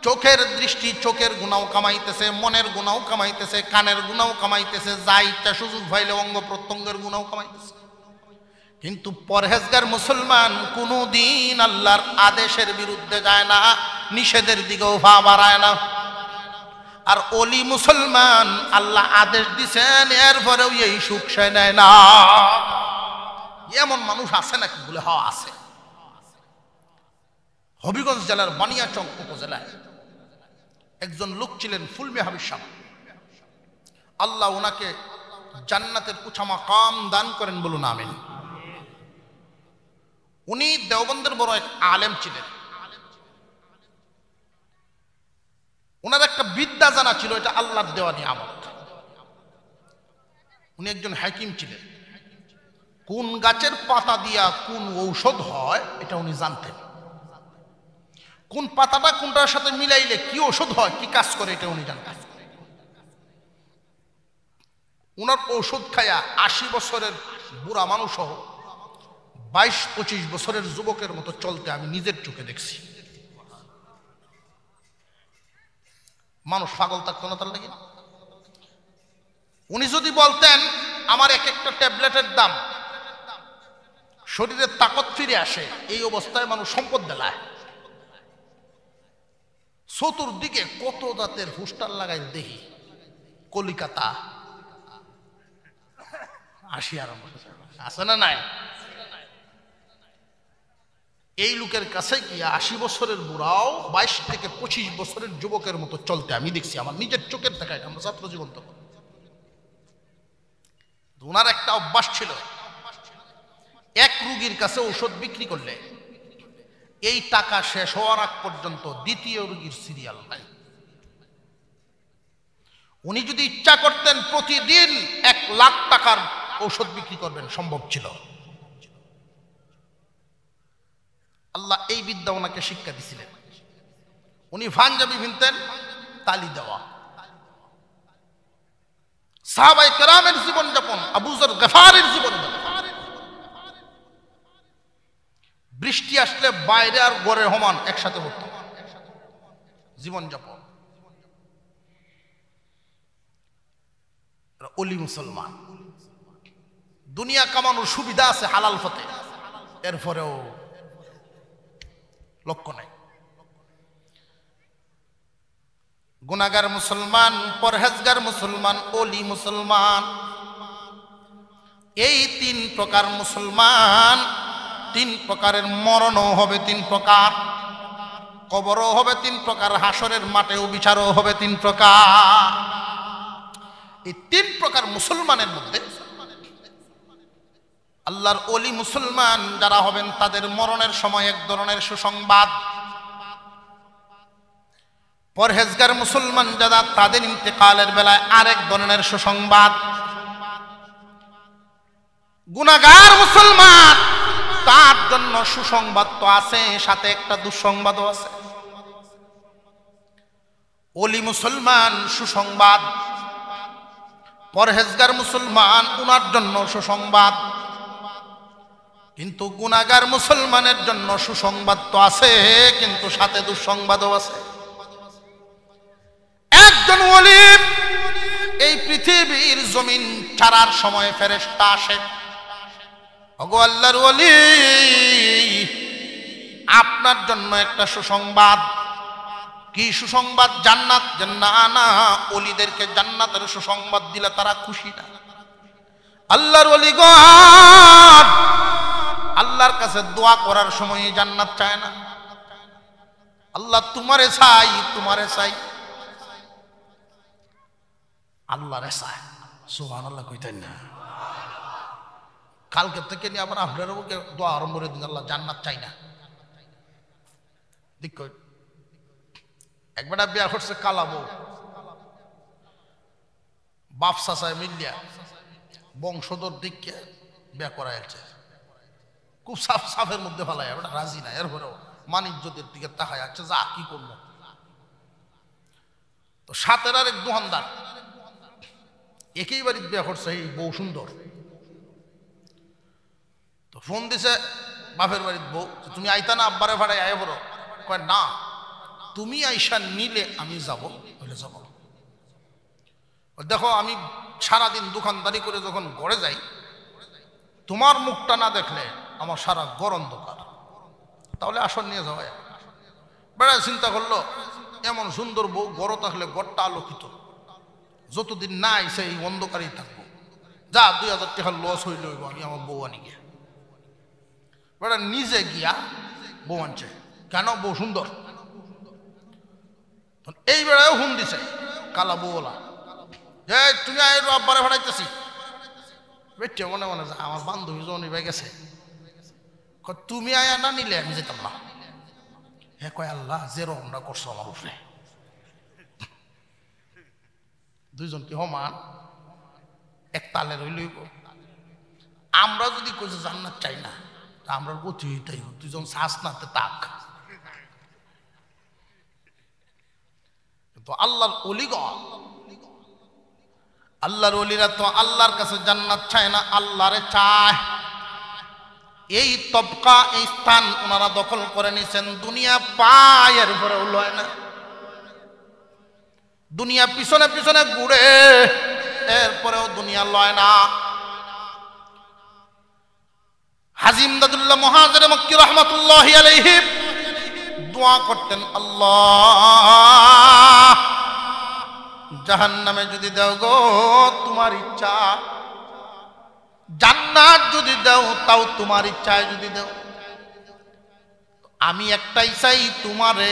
চোখের দৃষ্টি, চোখের গুনাও কামাইতেছে, মনের গুনাও কামাইতেছে, কানের গুনাও কামাইতেছে, যা ইচ্ছা সুযোগ পাইলে অঙ্গ প্রত্যঙ্গের গুনাও কামাইতেছে। কিন্তু পরহেজগার মুসলমান কোনদিন আল্লাহর আদেশের বিরুদ্ধে যায় না, নিষেধের দিকেও পা বাড়ায় না। আর ওলি মুসলমান আল্লাহ আদেশ দিছেন এরপরেও এই সুখ সে নেয় না। এমন মানুষ আছে নাকি বলে? হ্যাঁ আছে। হবিগঞ্জ জেলার বানিয়াচং উপজেলায় একজন লোক ছিলেন ফুলমি হাবিব সাহেব। আল্লাহ ওনাকে জান্নাতের উঁচা মাকাম দান করেন, বলুন আমিন। উনি দেওবন্দের বড় এক আলেম ছিলেন। ওনার একটা বিদ্যা জানা ছিল, এটা আল্লাহর দেওয়া নিয়ামত। উনি একজন হাকিম ছিলেন। কোন গাছের পাতা দিয়া কোন ঔষধ হয় এটা উনি জানতেন। কোন পাতাটা কোনটার সাথে মিলাইলে কি ঔষধ হয়, কি কাজ করে, এটা উনি জানতেন। উনার ঔষধ খায়া 80 বছরের বুড়া মানুষ সহ 22-25 বছরের যুবকের মতো চলতে আমি নিজের চোখে দেখছি। মানুষ পাগল থাকতো না তার লাগে? উনি যদি বলতেন আমার এক একটা ট্যাবলেটের দাম, শরীরের তাকত ফিরে আসে, এই অবস্থায় মানুষ সম্পদ দেলায়। চতুর্দিকে কত জাতের পোস্টার লাগাই দেখি, কলিকাতা আসি আরম্ভ আছে না নাই? এই লোকের কাছে কি 80 বছরের বুড়াও 22 থেকে 25 বছরের যুবকের মতো চলতে আমি দেখছি, আমার নিজের চোখের দেখা। এটা আমরা ছাত্র জীবন তো। ওনার একটা অভ্যাস ছিল, এক রোগীর কাছে ঔষধ বিক্রি করলে এই টাকা শেষ হওয়ার আগ পর্যন্ত দ্বিতীয় রোগীর সিরিয়াল নাই। উনি যদি ইচ্ছা করতেন প্রতিদিন 1 লাখ টাকার ঔষধ বিক্রি করবেন, সম্ভব ছিল। আল্লাহ এই বিদ্যা ওনাকে শিক্ষা দিছিলেন। উনি পাঞ্জাবি ভিনতেন, তালি দেওয়া। সাহাবায়ে কেরামের জীবনযাপন, আবু যর গফারের জীবনযাপন, বৃষ্টি আসলে বাইরে আর ঘরে সমান একসাথে হতো জীবনযাপন। ওলি মুসলমান, দুনিয়া কামানোর সুবিধা আছে হালাল পথে, এরপরেও লক্ষ্য নাই। গুনাহগার মুসলমান, পরহেজগার মুসলমান, ওলি মুসলমান, এই 3 প্রকার মুসলমান। 3 প্রকারের মরণও হবে 3 প্রকার, কবরও হবে 3 প্রকার, হাসরের মাঠেও বিচারও হবে 3 প্রকার। এই 3 প্রকার মুসলমানের মধ্যে আল্লাহর ওলি মুসলমান যারা হবেন তাদের মরণের সময় এক ধরনের সুসংবাদ। পরহেজগার মুসলমান যারা, তাদের ইন্তেকালের বেলায় আরেক ধরনের সুসংবাদ। গুনাহগার মুসলমান, তার জন্য সুসংবাদ তো আছে, সাথে একটা দুঃসংবাদও আছে। ওলি মুসলমান সুসংবাদ, পরহেজগার মুসলমান উনার জন্য সুসংবাদ। কিন্তু গুনাহগার মুসলমানের জন্য সুসংবাদ তো আছে, কিন্তু সাথে দুঃসংবাদও আছে। একজন ওলি এই পৃথিবীর জমিন ছাড়ার সময় ফেরেশতা আসে, ওগো আল্লাহর ওলি, আপনার জন্য একটা সুসংবাদ। কি সুসংবাদ? জান্নাত। না, ওলিদেরকে জান্নাতের সুসংবাদ দিলে তারা খুশি না। আল্লাহর ওলিগণ আল্লাহর কাছে দোয়া করার সময় জান্নাত চায় না। আল্লাহ তোমারে চাই, তোমারে চাই, আল্লাহরে চায়। সুবহানাল্লাহ কইতেন না? কালকে থেকে নিয়ে আবার আপনার দোয়া আরম্ভ করে দিন, আল্লাহ জান্নাত চাই না। দেখ একবার বিয়া করছে কালা বউ, বাপ চাচায় মিলিয়া বংশধর দিককে বিয়া করাইছে। খুব সাফের মধ্যে ফেলাই, ওটা রাজি না। এরপরেও মানিজ্যদের দিকে তাকায় আছে, যা কি করবো। তো সাথের আর এক দোকানদার একই বাড়ির বিয়া করছে, এই বউ সুন্দর। তো ফোন দিছে বাপের বাড়ির বউ, তুমি আইতা না, আব্বারে ভাড়াই আয় বড়। কয় না, তুমি আইসা নিলে আমি যাব, বলে যাব। দেখো আমি সারাদিন দোকানদারি করে যখন ঘরে যাই, তোমার মুখটা না দেখলে আমার সারা ঘর অন্ধকার, তাহলে আসন নিয়ে যাওয়া। বেড়া চিন্তা করলো এমন সুন্দর বউ গড় থাকলে ঘরটা আলোকিত, যতদিন না আইসে এই অন্ধকারেই থাকবো, যা 2000 টাকা লস হইল আমি আমার বউ আনি গিয়া। বেড়া নিজে গিয়া বউ আনছে, কেন? বউ সুন্দর। এই বেড়ায় হুম দিছে কালা বউলা, যে তুমি আব্বারে ভাড়াইতেছি। বেটে মনে মনে যা আমার বান্ধবী জন ভাই গেছে, তুমি আয়া না নিলে আমি যেতাম না। হে কয় আল্লাহ যে রকমটা করছো আমার উপরে। দুইজন কি সমান? এক তালে রইল। আমরা যদি কিছু জান্নাত চাই না, আমরা গতি হইতাই, দুইজন শ্বাস নাতে তাক। তো আল্লাহর অলিগণ, আল্লাহর অলিরা তো আল্লাহর কাছে জান্নাত চায় না, আল্লাহরে চায়। এই তবকা, এই স্থান ওনারা দখল করে নিছেন। দুনিয়া পায়ের উপরে লয় না, দুনিয়া পিছনে পিছনে ঘুরে, এরপরেও দুনিয়া লয় না। হাজি ইমদাদুল্লাহ মুহাজির মক্কি রাহমাতুল্লাহি আলাইহি দোয়া করতেন, আল্লাহ জাহান্নামে যদি দাও গো তোমার ইচ্ছা, জান্নাত যদি দাও তাও তোমার ইচ্ছায় যদি দাও। আমি একটাই চাই তোমারে,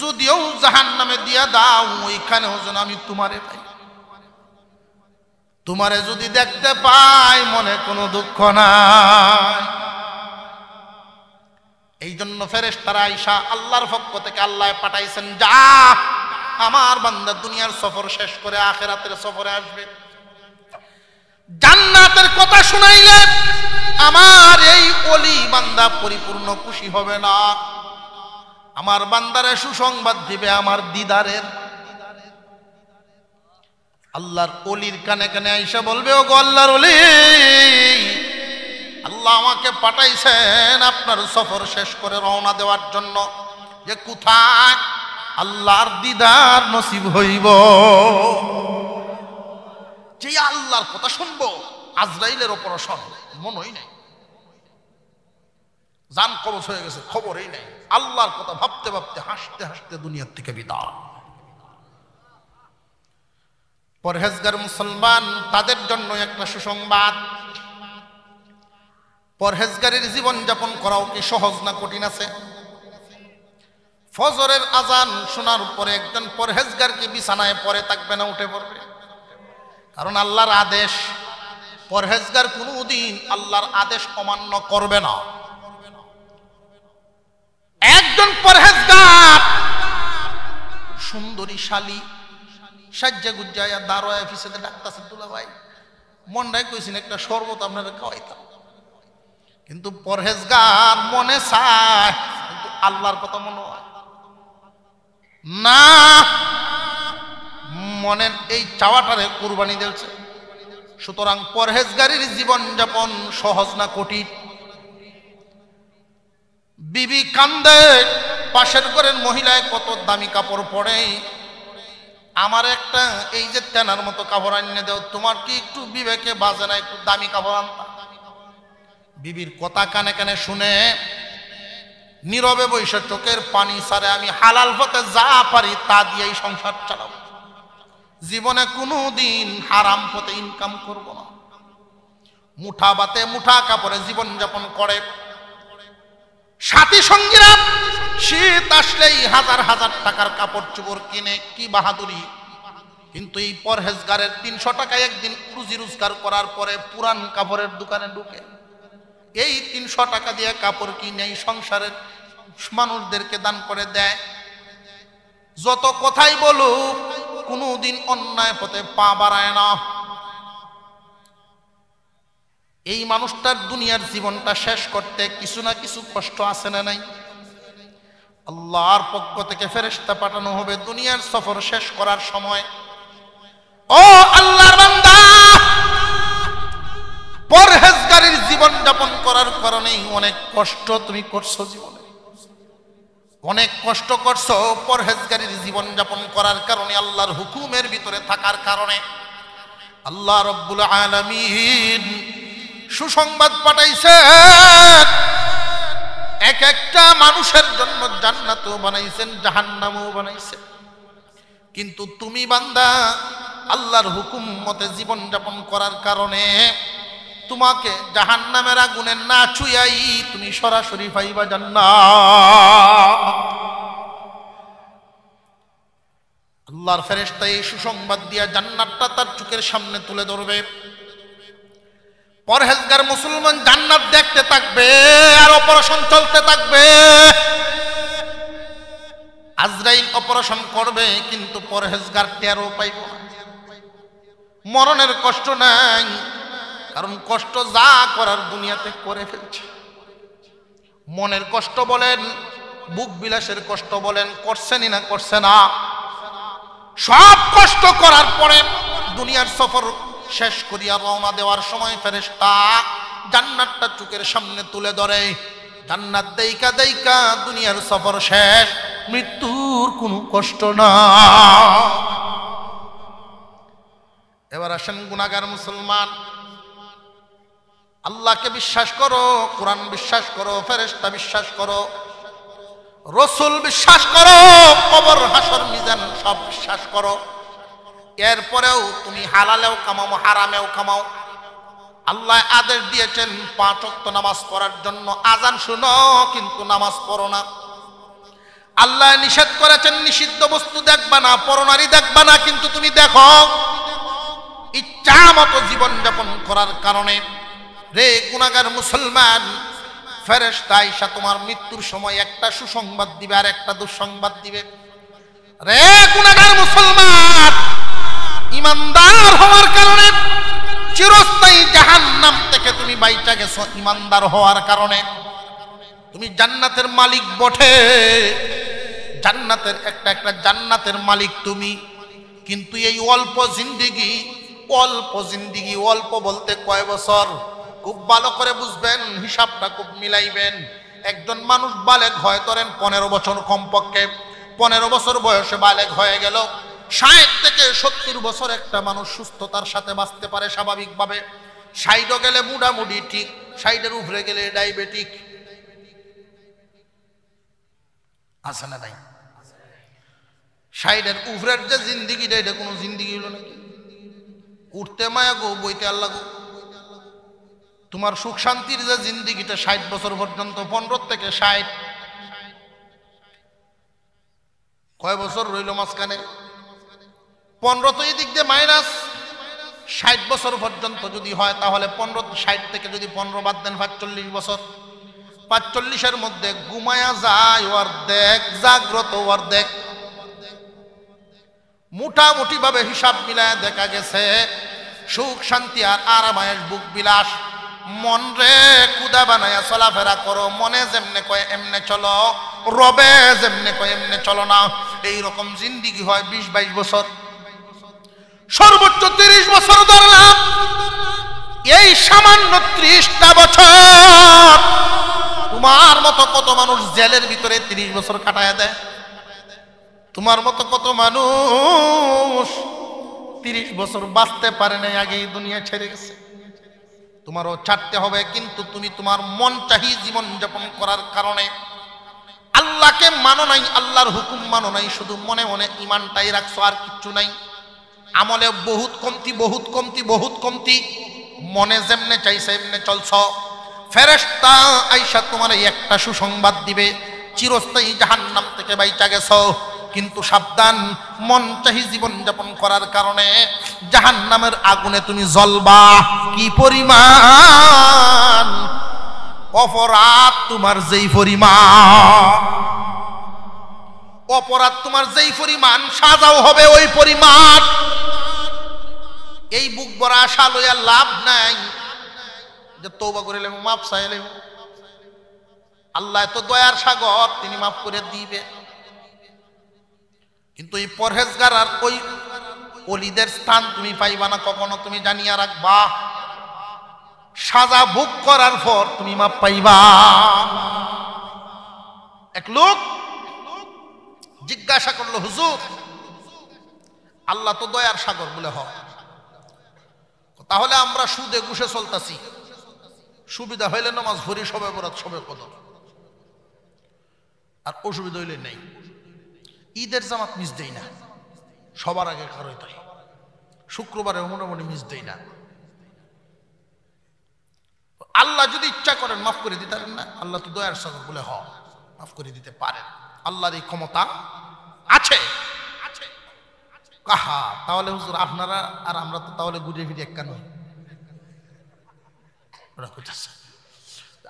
যদিও জাহান্নামে দিয়া দাও ওইখানেও যেন আমি তোমারে পাই। তোমারে যদি দেখতে পাই মনে কোনো দুঃখ নাই। এই জন্য ফেরেশতারা আয়েশা আল্লাহর পক্ষ থেকে আল্লাহ পাঠাইছেন, যা আমার বান্দা দুনিয়ার সফর শেষ করে আখিরাতের সফরে আসবে, জান্নাতের কথা শুনাইলে আমার এই ওলি বান্দা পরিপূর্ণ খুশি হবে না। আমার বান্দারে সুসংবাদ দিবে আমার দিদারের। আল্লাহর ওলির কানে কানে আয়েশা বলবে, ও গো আল্লাহর ওলি, আল্লাহ আমাকে পাঠাইছেন আপনার সফর শেষ করে রওনা দেওয়ার জন্য, যে কোথায় আল্লাহর দিদার নসিব হইব। যে আল্লাহর কথা শুনবো, আজরাইলের ওপর মনই নাই, জান কবজ হয়ে গেছে, খবরই নাই। আল্লাহর কথা ভাবতে ভাবতে হাসতে হাসতে দুনিয়ার থেকে বিদায়। পরহেজগার মুসলমান তাদের জন্য একটা সুসংবাদ, পরহেজগারের জীবন যাপন করাও কি সহজ না কঠিন আছে? ফজরের আজান শোনার পরে একজন পরহেজগার কি বিছানায় পড়ে থাকবে না, উঠে পড়বে? কারণ আল্লাহর আদেশ, পরহেজগার কোনদিন আল্লাহর আদেশ অমান্য করবে না। একজন পরহেজগার সুন্দরী শালী সাজ্জা গুজ্জায়া দারোয়া অফিসে ডাক্তার দুলা ভাই মনটাই কইছেন একটা শরবত আপনারা খাওয়াইতাম, কিন্তু পরহেজগার মনে চায় কিন্তু আল্লাহর কথা মনে হয় না, মনের এই চাওয়াটারে কুরবানি দিয়েছে। সুতরাং পরহেজগারির জীবন যাপন সহজ না কঠিন? বিবি কান্দে, পাশের ঘরের মহিলায় কত দামি কাপড় পরে, আমার একটা এই যে তেনার মতো কাপড় আনিয়ে দাও, তোমার কি একটু বিবেকে বাজে না একটু দামি কাপড় আনতা? বিবির কথা কানে কানে শুনে নীরবে বৈশা চোখের পানি সারে, আমি হালাল পথে যা পারি তা দিয়েই সংসার চালাবো, জীবনে কোনোদিন হারাম পথে ইনকাম করব না। মুঠা বাতে মুঠা কাপড়ে জীবন যাপন করে। সাথী সঙ্গীরা শীত আসলেই হাজার হাজার টাকার কাপড় চোপড় কিনে, কি বাহাদুরি। কিন্তু এই পরহেজগারের 300 টাকায় একদিন রুজি রোজগার করার পরে পুরান কাপড়ের দোকানে ঢুকে এই 300 টাকা দিয়ে কাপড় কিনে এই সংসারের মানুষদেরকে দান করে দেয়। যত কথাই বলুক কোনোদিন অন্যায় পথে পা বাড়ায় না। এই মানুষটার দুনিয়ার জীবনটা শেষ করতে কিছু না কিছু কষ্ট আছে না নাই? আল্লাহর পক্ষ থেকে ফেরেশতা পাঠানো হবে দুনিয়ার সফর শেষ করার সময়, ও আল্লাহর বান্দা, পরহেজগারির জীবন যাপন করার কারণে অনেক কষ্ট তুমি করছো জীবনে, অনেক কষ্ট করছো পরহেজগারির জীবন যাপন করার কারণে, আল্লাহর হুকুমের ভিতরে থাকার কারণে আল্লাহ রব্বুল আলামিন সুসংবাদ পাঠাইছেন। এক একটা মানুষের জন্য জান্নাতও বানাইছেন, জাহান্নামও বানাইছেন। কিন্তু তুমি বান্দা আল্লাহর হুকুম মতে জীবন যাপন করার কারণে তোমাকে জাহান্নামের আগুনে না ছুঁয়াই তুমি সরাসরি পাইবা জান্নাত। আল্লাহর ফেরেশতা এই সুসংবাদ দিয়া জান্নাতটা তার চোখের সামনে তুলে ধরবে। পরহেজগার মুসলমান জান্নাত দেখতে থাকবে আর অপারেশন চলতে থাকবে। আজরাইল অপারেশন করবে কিন্তু পরহেজগার টেরও পাইব না। মরণের কষ্ট নাই, কারণ কষ্ট যা করার দুনিয়াতে করে ফেলছে। মনের কষ্ট বলেন, বুক বিলাসের কষ্ট বলেন, করছেনই না করছে না, সব কষ্ট করার পরে দুনিয়ার সফর শেষ করিয়া রওনা দেওয়ার সময় ফেরেশতা জান্নাতটা চোখের সামনে তুলে ধরে। জান্নাত দেইকা দেইকা দুনিয়ার সফর শেষ, মৃত্যুর কোনো কষ্ট না। এবার আসেন গুনাহগার মুসলমান, আল্লাহকে বিশ্বাস করো, কোরআন বিশ্বাস করো, ফেরেশতা বিশ্বাস করো, রসুল বিশ্বাস করো, কবর হাসর মিজান সব বিশ্বাস করো। এরপরেও তুমি হালালেও কামাও হারামেও কামাও। আল্লাহ আদেশ দিয়েছেন 5 ওয়াক্ত নামাজ পড়ার জন্য, আজান শুনো কিন্তু নামাজ পড়ো না। আল্লাহ নিষেধ করেছেন নিষিদ্ধ বস্তু দেখবা না, পরনারী দেখবা না, কিন্তু তুমি দেখো। ইচ্ছা মতো জীবন যাপন করার কারণে রে গুনাহগার মুসলমান, ফেরেশতা আইসা তোমার মৃত্যুর সময় একটা সুসংবাদ দিবে আর একটা দুঃসংবাদ দিবে। রে গুনাহগার মুসলমান, ইমানদার হওয়ার কারণে চিরস্থায়ী জাহান্নাম থেকে তুমি বাইচা গেছো। ইমানদার হওয়ার কারণে তুমি জান্নাতের মালিক বটে, জান্নাতের একটা জান্নাতের মালিক তুমি। কিন্তু এই অল্প জিন্দেগি, অল্প বলতে কয় বছর? খুব ভালো করে বুঝবেন, হিসাবটা খুব মিলাইবেন। একজন মানুষ বালেগ হয় ধরেন 15 বছর, কমপক্ষে 15 বছর বয়সে বালেগ হয়ে গেল। 60 থেকে 70 বছর একটা মানুষ সুস্থতার সাথে বাঁচতে পারে স্বাভাবিকভাবে। 60 গেলে মোটামুটি ঠিক, 60-এর উপরে গেলে ডায়াবেটিক। আছে না নাই? 60-এর উপরের যে জিন্দিগিটা, এটা কোনো জিন্দিগি হলো নাকি? উঠতে মায়া গো, বইতে আল্লাহ গো। তোমার সুখ শান্তির যে জিন্দিগিটা 60 বছর পর্যন্ত, 15 থেকে 60 কয় বছর রইল মাঝখানে? 15 তো এই দিক দিয়ে মাইনাস। 60 বছর পর্যন্ত যদি হয় তাহলে 60 থেকে যদি 15 বাদ দেন 45 বছর। 45-এর মধ্যে ঘুমায়া যায় অর্ধেক, জাগ্রত অর্ধেক। মোটামুটি ভাবে হিসাব মিলায় দেখা গেছে সুখ শান্তি আর আরামায়েশ বুক বিলাস, মন রে কুদা বানায়া চলাফেরা করো। মনে যেমনে কয় এমনে চলো, রবে যেমনে কয় এমনে চলো না। এইরকম জিন্দিগি হয় 20-22 বছর, সর্বোচ্চ 30 বছর ধরলাম। এই সামান্য 30টা বছর তোমার মতো কত মানুষ জেলের ভিতরে 30 বছর কাটায় দেয়? তোমার মতো কত মানুষ 30 বছর বাঁচতে পারে নাই, আগেই দুনিয়া ছেড়ে গেছে। তোমারও ছাড়তে হবে, কিন্তু তুমি তোমার মন চাহি জীবন যাপন করার কারণে আল্লাহকে মানো নাই, আল্লাহর হুকুম মানো নাই, শুধু মনে মনে ইমানটাই রাখছো, আর কিচ্ছু নাই। আমলে বহুত কমতি, মনে যেমনে চাইছে এমনে চলছ। ফেরেশতা আইসা তোমার এই একটা সুসংবাদ দিবে, চিরস্থায়ী জাহান্নাম থেকে বাইচা গেছো। কিন্তু সাবধান, মন চাহি জীবন যাপন করার কারণে জাহান্নামের আগুনে তুমি জ্বলবা। কি পরিমাণ অপরাধ তোমার, যেই পরিমাণ সাজাও হবে ওই পরিমাণ। এই বুক ভরা আশা লইয়া লাভ নাই যে তওবা করে লেব, মাপ চাইলে। আল্লাহ তো দয়ার সাগর, তিনি মাফ করে দিবে। কিন্তু এই পরহেজগার আর ওই ওলিদের স্থান তুমি পাইবা না কখনো, তুমি জানিয়া রাখবা। সাজা ভোগ করার পর তুমি মাপ পাইবা। এক লোক জিজ্ঞাসা করলো, হুজুর আল্লাহ তো দয়ার সাগর বলে হয়, তাহলে আমরা সুদে ঘুষে চলতাছি, সুবিধা হইলে নামাজ ভরি, সবে বরাত, সবে কদর, আর অসুবিধা হইলে নেই। ঈদের জামাত মিস দেই না, সবার আগে কারোই তাই, শুক্রবারে মোটামুটি মিস দেই না। আল্লাহ যদি ইচ্ছা করেন মাফ করে দিতে পারেন না? আল্লাহ তো দয়ার সাগর বলে হয়, মাফ করে দিতে পারেন, আল্লাহর এই ক্ষমতা আছে। কাহা তাহলে হুজুর আপনারা আর আমরা তো তাহলে ঘুরে ফিরে এক কেন?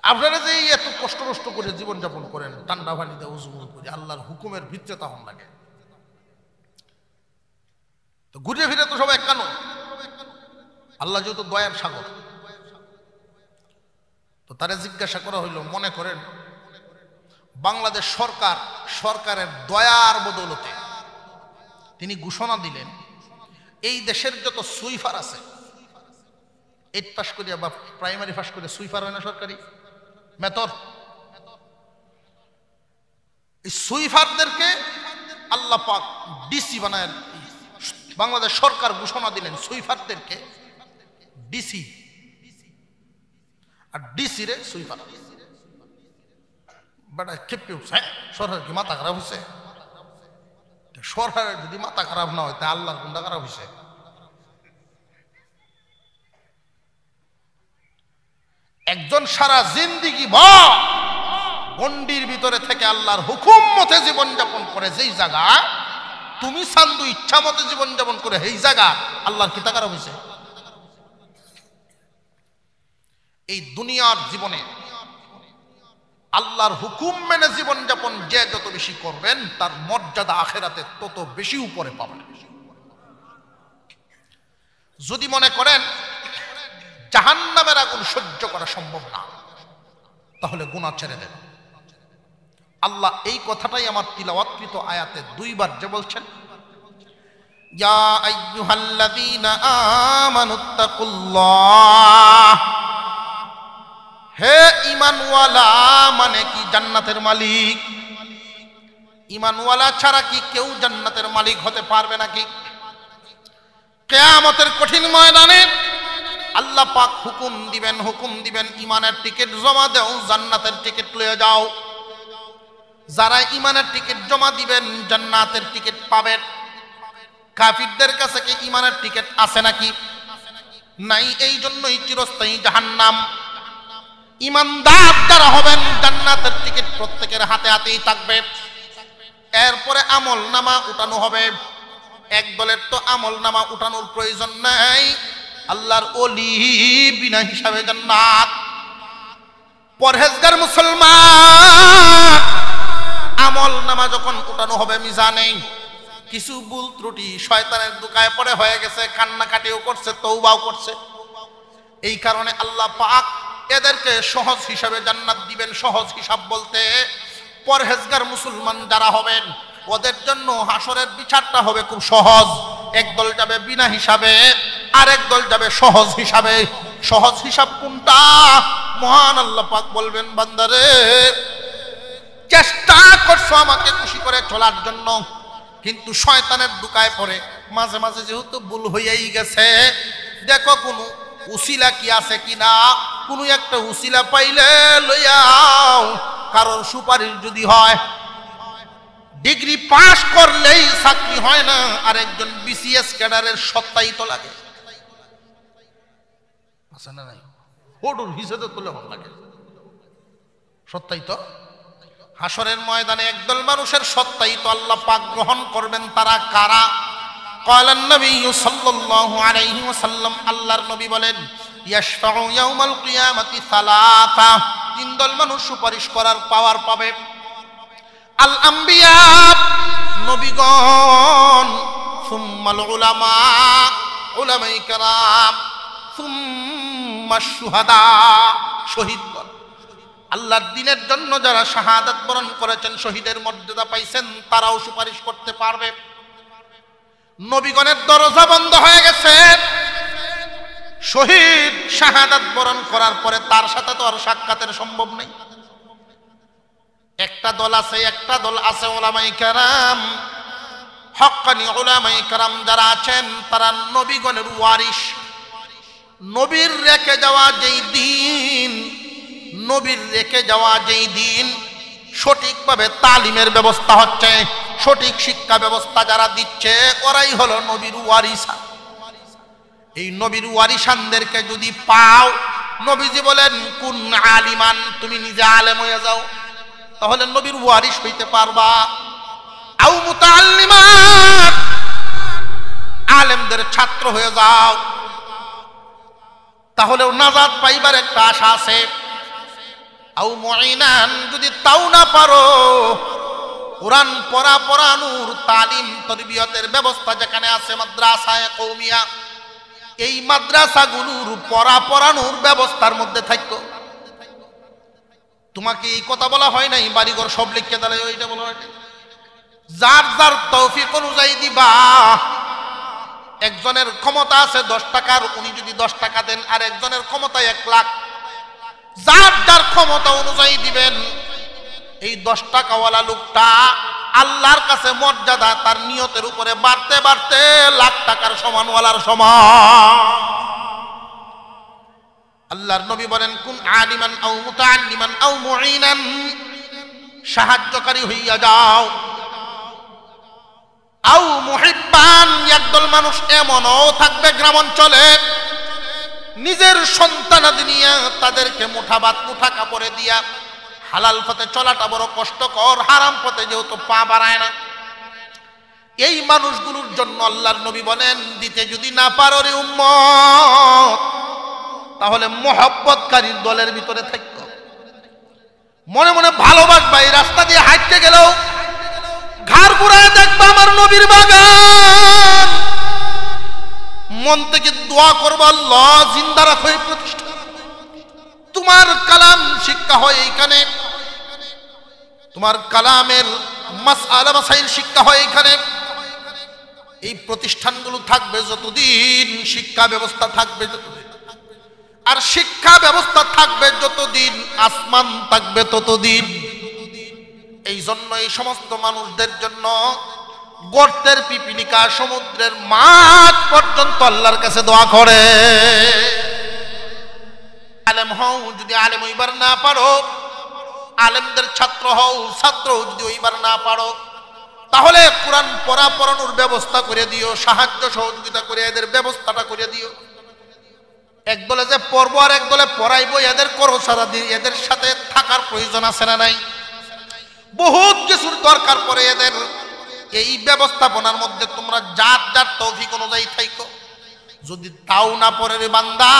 আপনারা যে এত কষ্ট কষ্ট করে জীবনযাপন করেন, ঠান্ডা পানিতে উজু করে আল্লাহর হুকুমের ভিতরে তখন লাগে, তো ঘুরে ফিরে তো সব এক কেন? আল্লাহ যেহেতু দয়ার সাগর, তো তারা জিজ্ঞাসা করা হইল, মনে করেন বাংলাদেশ সরকারের দয়ার বদৌলতে তিনি ঘোষণা দিলেন এই দেশের যত সুইফার আছে, 8 পাস করিয়া বা প্রাইমারি পাস করে সুইফার হয় না সরকারি মেথর, এই সুইফারদেরকে আল্লাহ পাক ডিসি বানায়। বাংলাদেশ সরকার ঘোষণা দিলেন সুইফারদেরকে ডিসি, আর ডিসি রে সুইফার। বেটা খেপে উঠছে, সরকার কি মাথা খারাপ হয়েছে? সরকারের যদি মাথা খারাপ না হয় তা আল্লাহর কোনটা খারাপ হয়েছে? একজন সারা জিন্দিগি গন্ডির ভিতরে থেকে আল্লাহর হুকুম মতে জীবনযাপন করে, যেই জায়গা তুমি সান্দু ইচ্ছা মতে জীবনযাপন করে, এই জায়গা আল্লাহর কি তা খারাপ হয়েছে? এই দুনিয়ার জীবনে আল্লাহর হুকুম মেনে জীবনযাপন যে যত বেশি করবেন, তার মর্যাদা আখিরাতে তত বেশি উপরে পাবেন। যদি মনে করেন জাহান্নামের আগুন সহ্য করা সম্ভব না, তাহলে গুনাহ ছেড়ে দেন। আল্লাহ এই কথাটাই আমার তিলাওয়াতকৃত আয়াতে 2 বার যে বলছেন, ইয়া আইয়ুহাল্লাযীনা আমানুত্তাকুল্লাহ, হে ঈমানওয়ালা, মানে কি জান্নাতের মালিক। ঈমানওয়ালা ছাড়া কি কেউ জান্নাতের মালিক হতে পারবে নাকি? কিয়ামতের কঠিন ময়দানে আল্লাহ পাক হুকুম দিবেন ঈমানের টিকিট জমা দাও, জান্নাতের টিকিট লয়ে যাও। যারা ঈমানের টিকিট জমা দিবেন জান্নাতের টিকিট পাবেন। কাফিরদের কাছে কি ঈমানের টিকিট আছে নাকি? নাই, এই জন্যই চিরস্থায়ী জাহান্নাম। ঈমানদার যারা হবেন জান্নাতের টিকিট প্রত্যেকের হাতে হাতেই থাকবে। এরপরে আমল নামা উঠানো হবে। এক দলের তো আমল নামা উঠানোর প্রয়োজন নাই, আল্লাহর ওলি বিনা হিসাবে জান্নাত। পরহেজগার মুসলমান আমল নামা যখন উঠানো হবে মিজানে, কিছু ভুল ত্রুটি শয়তানের দুকায় পড়ে হয়ে গেছে, কান্নাকাটিও করছে, তওবাও করছে, এই কারণে আল্লাহ পাক এদেরকে সহজ হিসাবে জান্নাত দিবেন। সহজ হিসাব বলতে পরহেজগার মুসলমান যারা হবেন ওদের জন্য হাসরের বিচারটা হবে খুব সহজ। একদল যাবে বিনা হিসাবে, আরেক দল যাবে সহজ হিসাবে। সহজ হিসাব কোনটা? মহান আল্লাহ পাক বলবেন, বান্দারে চেষ্টা করছো আমাকে খুশি করে চলার জন্য, কিন্তু শয়তানের দুকায় পড়ে মাঝে মাঝে যেহেতু ভুল হইয়াই গেছে, দেখো কোনো উসিলা কি আছে কিনা, কোনো একটা উসিলা পাইলে লইয়াও। কারোর সুপারিশ যদি হয়, ডিগ্রি পাস করলেই চাকরি হয় না, আর একজন বিসিএস ক্যাডারের সত্তাই তো লাগে, আছে না নাই? ওডুর হিসেবে তুলে হল লাগে, সত্তাই তো। হাসরের ময়দানে একদল মানুষের সত্তাই তো আল্লাহ পাক গ্রহণ করবেন। তারা কারা? ক্বালান নবী সাল্লাল্লাহু আলাইহি ওয়াসাল্লাম, আল্লাহর নবী বলেন, ইয়াশফাউ ইয়াউমাল কিয়ামাতি সালাসা, 3 দল মানুষ সুপারিশ করার পাওয়ার পাবে। আল আম্বিয়া, নবীগণ, সুম্মাল উলামা, উলামায়ে কেরাম, সুম্মাশ শুহাদা, শহীদগণ। আল্লাহর দ্বীনের জন্য যারা শাহাদাত বরণ করেছেন, শহীদের মর্যাদা পাইছেন, তারাও সুপারিশ করতে পারবে। নবীগণের দরজা বন্ধ হয়ে গেছে। শহীদ শাহাদাত বরণ করার পরে তার সাথে তো আর সাক্ষাতের সম্ভব নেই। একটা দল আছে উলামায়ে কেরাম, হক্কানি উলামায়ে কেরাম যারা আছেন তারা নবীগণের ওয়ারিস। নবীর রেখে যাওয়া যেই দিন সঠিকভাবে তালিমের ব্যবস্থা হচ্ছে, সঠিক শিক্ষা ব্যবস্থা যারা দিচ্ছে ওরাই হলো নবীর ওয়ারিসান। এই নবীর ওয়ারিসানদেরকে যদি পাও, নবীজি বলেন কুন আলিমান, তুমি নিজে আলেম হয়ে যাও, তাহলে নবীর ওয়ারিস হইতে পারবা। আও মুতাআল্লিমান, আলেমদের ছাত্র হয়ে যাও, তাহলেও নাজাত পাইবার একটা আশা আছে। আও মুঈনান, যদি তাও না পারো, কোরআন পড়ানোর তালিম তরবিয়তের ব্যবস্থা যেখানে আছে মাদ্রাসায়ে কওমিয়া, এই মাদ্রাসাগুলোর পড়ানোর ব্যবস্থার মধ্যে থাকো। তোমাকে এই কথা বলা হয় নাই বাড়িঘর সব লিখে দিলে, ওইটা বলা হয় নাই। যার যার তৌফিক অনুযায়ী দিবা। একজনের ক্ষমতা আছে 10 টাকার, উনি যদি 10 টাকা দেন, আর একজনের ক্ষমতা 1 লাখ, যার যার ক্ষমতা অনুযায়ী দিবেন। এই 10 টাকাওয়ালা লোকটা আল্লাহর কাছে মর্যাদা তার নিয়তের উপরে বাড়তে বাড়তে লাখ টাকার সমানওয়ালার সমান। আল্লাহর নবী বলেন কুন আলিমান আও মুতাআল্লিমান আও মুঈনান, সাহায্যকারী হইয়া যাও। আও মুহিব্বান, একদল মানুষ এমনও থাকবে গ্রাম অঞ্চলে নিজের সন্তানাদি নিয়ে তাদেরকে মুঠা ভাত মুঠা কাপড়ে দিয়া, হালাল পথে চলাটা বড় কষ্টকর, হারাম পথে যেহেতু পা বাড়ায় না, এই মানুষগুলোর জন্য আল্লাহর নবী বলেন দিতে যদি না পারো রে উম্মত, তাহলে মোহাব্বতকারীর দলের ভিতরে থাকো। মনে মনে ভালোবাসবা, এই রাস্তা দিয়ে হাঁটতে গেলেও ঘাড় ঘুরায় দেখবা আমার নবীর বাগান। মন থেকে দোয়া করবো আল্লাহ জিন্দা রাখো এই প্রতিষ্ঠান, তোমার কালাম শিক্ষা হয় এইখানে, তোমার কালামের মাসআলা মাসাইল শিক্ষা হয় এইখানে। এই প্রতিষ্ঠানগুলো থাকবে যতদিন, শিক্ষা ব্যবস্থা থাকবে যতদিন, আর শিক্ষা ব্যবস্থা থাকবে যতদিন, আসমান থাকবে ততদিন। এই জন্য এই সমস্ত মানুষদের জন্য গর্তের পিপিলিকা, সমুদ্রের মাছ পর্যন্ত আল্লাহর কাছে দোয়া করে। আলেম হও, যদি আলেম হইবার না পারো, আলেমদের ছাত্র হও, ছাত্র যদি হইবার না পারো, তাহলে কোরআন পড়ানোর ব্যবস্থা করে দিও, সাহায্য সহযোগিতা করে এদের ব্যবস্থাটা করে দিও। একদলে যে পড়বো আর একদলে পড়াইবো, এদের করো সারা দিন, এদের সাথে থাকার প্রয়োজন আছে না নাই? বহুত কিছুর দরকার পড়ে এদের। এই ব্যবস্থাপনার মধ্যে তোমরা যার যার তৌফিক অনুযায়ী থাইকো। যদি তাও না পড়ে রে বান্দা,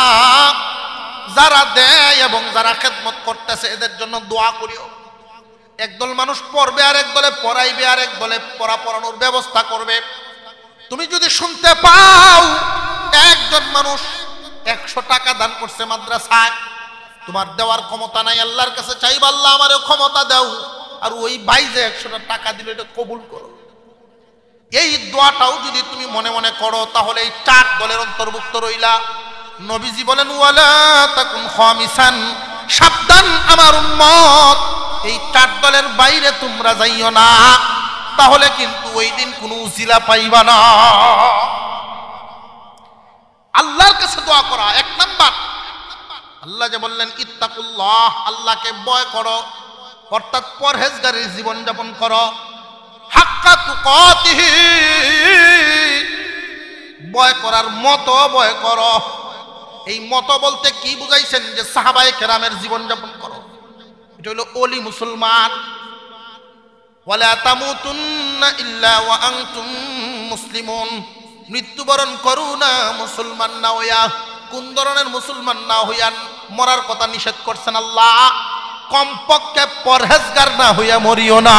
যারা দেয় এবং যারা খেদমত করতেছে এদের জন্য দোয়া করিও। একদল মানুষ পড়বে আর একদলে পড়াইবে, আর একদলে পড়ানোর ব্যবস্থা করবে। তুমি যদি শুনতে পাও একজন মানুষ 100 টাকা দান করছে মাদ্রাসায়, তোমার দেওয়ার ক্ষমতা নাই, আল্লাহর কাছে চাইবা আল্লাহ আমারও ক্ষমতা দাও, আর ওই ভাই যে 100 টাকা দিল এটা কবুল করো। এই দোয়াটাও যদি তুমি মনে মনে করো, তাহলে এই 4 দলের অন্তর্ভুক্ত রইলা। নবীজি বলেন ওয়ালা তাকুন খামিসান, সাবধান আমার উম্মত, এই 4 দলের বাইরে তোমরা যাইও না, তাহলে কিন্তু ওই দিন কোনো উসিলা পাইবা না। আল্লাহর কাছে দোয়া করা 1 নাম্বার। আল্লাহ যে বললেন ইত্তাকুল্লাহ, আল্লাহকে ভয় করো, অর্থাৎ পরহেজগারীর জীবন যাপন করো। হাক্কা তুকাতিহি, ভয় করার মতো ভয় করো। এই মতো বলতে কি বুঝাইছেন? যে সাহাবায়ে কেরামের জীবন যাপন করো, এটা হলো ওলি মুসলমান। ওয়ালা তামুতুন্না ইল্লা ওয়া আনতুম মুসলিমুন, মৃত্যুবরণ করু না মুসলমান না হইয়া। কোন ধরনের মুসলমান না হইয়া মরার কথা নিষেধ করছেন আল্লাহ? কমপক্ষে পরহেজগার না হইয়া মরিও না।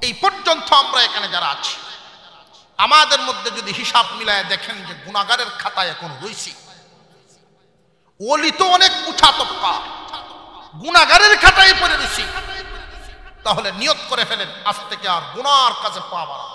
এই পর্যন্ত আমরা এখানে যারা আছি, আমাদের মধ্যে যদি হিসাব মিলায় দেখেন যে গুনাহগারের খাতায় এখন রইছি, ওলি তো অনেক উঠা তবকা, গুনাহগারের খাতায় পড়ে রইছি, তাহলে নিয়ত করে ফেলেন আজ থেকে আর গুনার কাছে পা বাড়াবো।